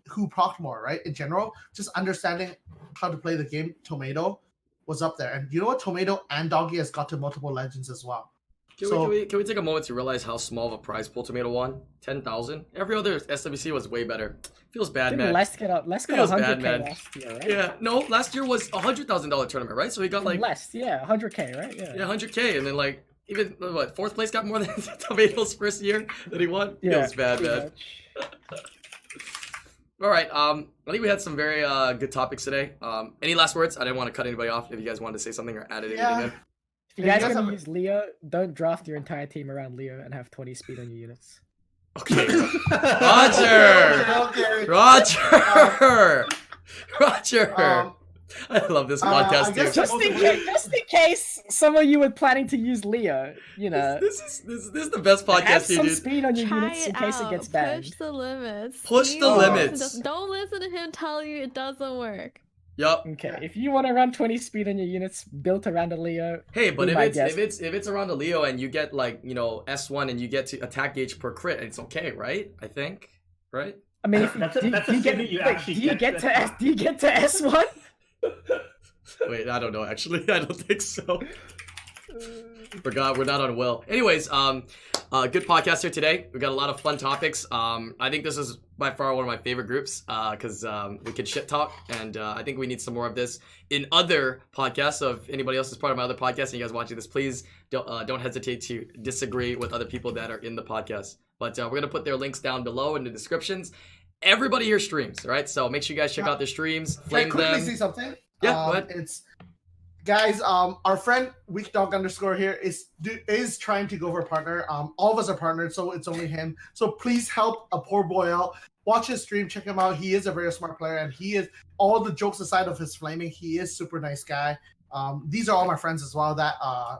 who procced more, right? In general, just understanding how to play the game, Tomato was up there. And you know what? Tomato and Doggy has got to multiple legends as well. Can we take a moment to realize how small of a prize pool Tomato won? 10,000. Every other SWC was way better. Feels bad, man. Let's get Feels 100K bad, man. last year, right? Yeah, no, last year was a $100,000 tournament, right? So he got like less, yeah, 100K, right? Yeah. 100K, and then like even fourth place got more than Tomato's first year that he won. Yeah, Feels bad, pretty man. much. All right, I think we had some very good topics today. Any last words? I didn't want to cut anybody off. If you guys wanted to say something or added anything in. If you Yeah, guys you are guys gonna have- use Leo, don't draft your entire team around Leo and have 20 speed on your units. Okay. Roger! Okay. Roger! Roger! I love this I podcast, guess dude. Just in case some of you were planning to use Leo, This is the best have podcast, some dude. speed on your Try units in it case out. it gets banned. Push the limits. Push See the what limits. does- Don't listen to him tell you it doesn't work. Yup. Okay, if you want to run 20 speed on your units built around a Leo, Hey, but be if my it's guest. if it's around the Leo and you get like S1 and you get to attack gauge per crit, it's okay, right? I think, right? I mean, if That's do you assuming get, you wait, actually do you get get to- to S, do you get to S1? Wait, I don't know. Actually, I don't think so. Forgot we're not on Will. Anyways, good podcast here today. We got a lot of fun topics. I think this is by far one of my favorite groups because we can shit talk, and I think we need some more of this in other podcasts. So if anybody else is part of my other podcast and you guys watching this, please don't hesitate to disagree with other people that are in the podcast. But we're gonna put their links down below in the descriptions. Everybody here streams, all right? So make sure you guys check out their streams, Can I flame quickly them. say something? Yeah, go ahead. It's guys. Our friend WeakDog_ here is trying to go for a partner. All of us are partnered, so it's only him. So please help a poor boy out. Watch his stream, check him out. He is a very smart player, and he is, all the jokes aside of his flaming, he is super nice guy. These are all my friends as well that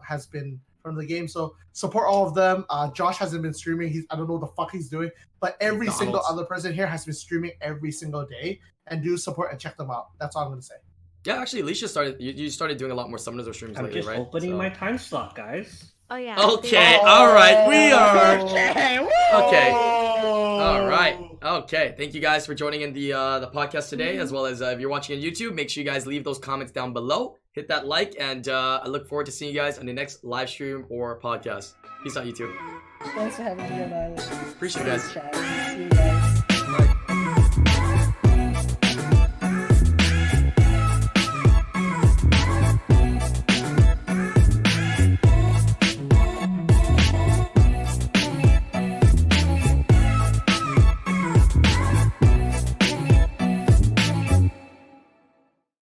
has been from the game. So support all of them. Josh hasn't been streaming. I don't know what the fuck he's doing, but every single McDonald's. other person here has been streaming every single day. And do support and check them out. That's all I'm gonna say. Yeah, actually, Alicia started. You started doing a lot more summoners or streams I'm lately, just right? opening So- my time slot, guys. Oh yeah. Okay, Oh. all right, we are. Okay, Okay. Oh. All right. Okay. Thank you guys for joining in the podcast today, as well as if you're watching on YouTube, make sure you guys leave those comments down below. Hit that like, and I look forward to seeing you guys on the next live stream or podcast. Peace out, YouTube. Thanks for having me on Island. Appreciate you guys. Chat. See you guys.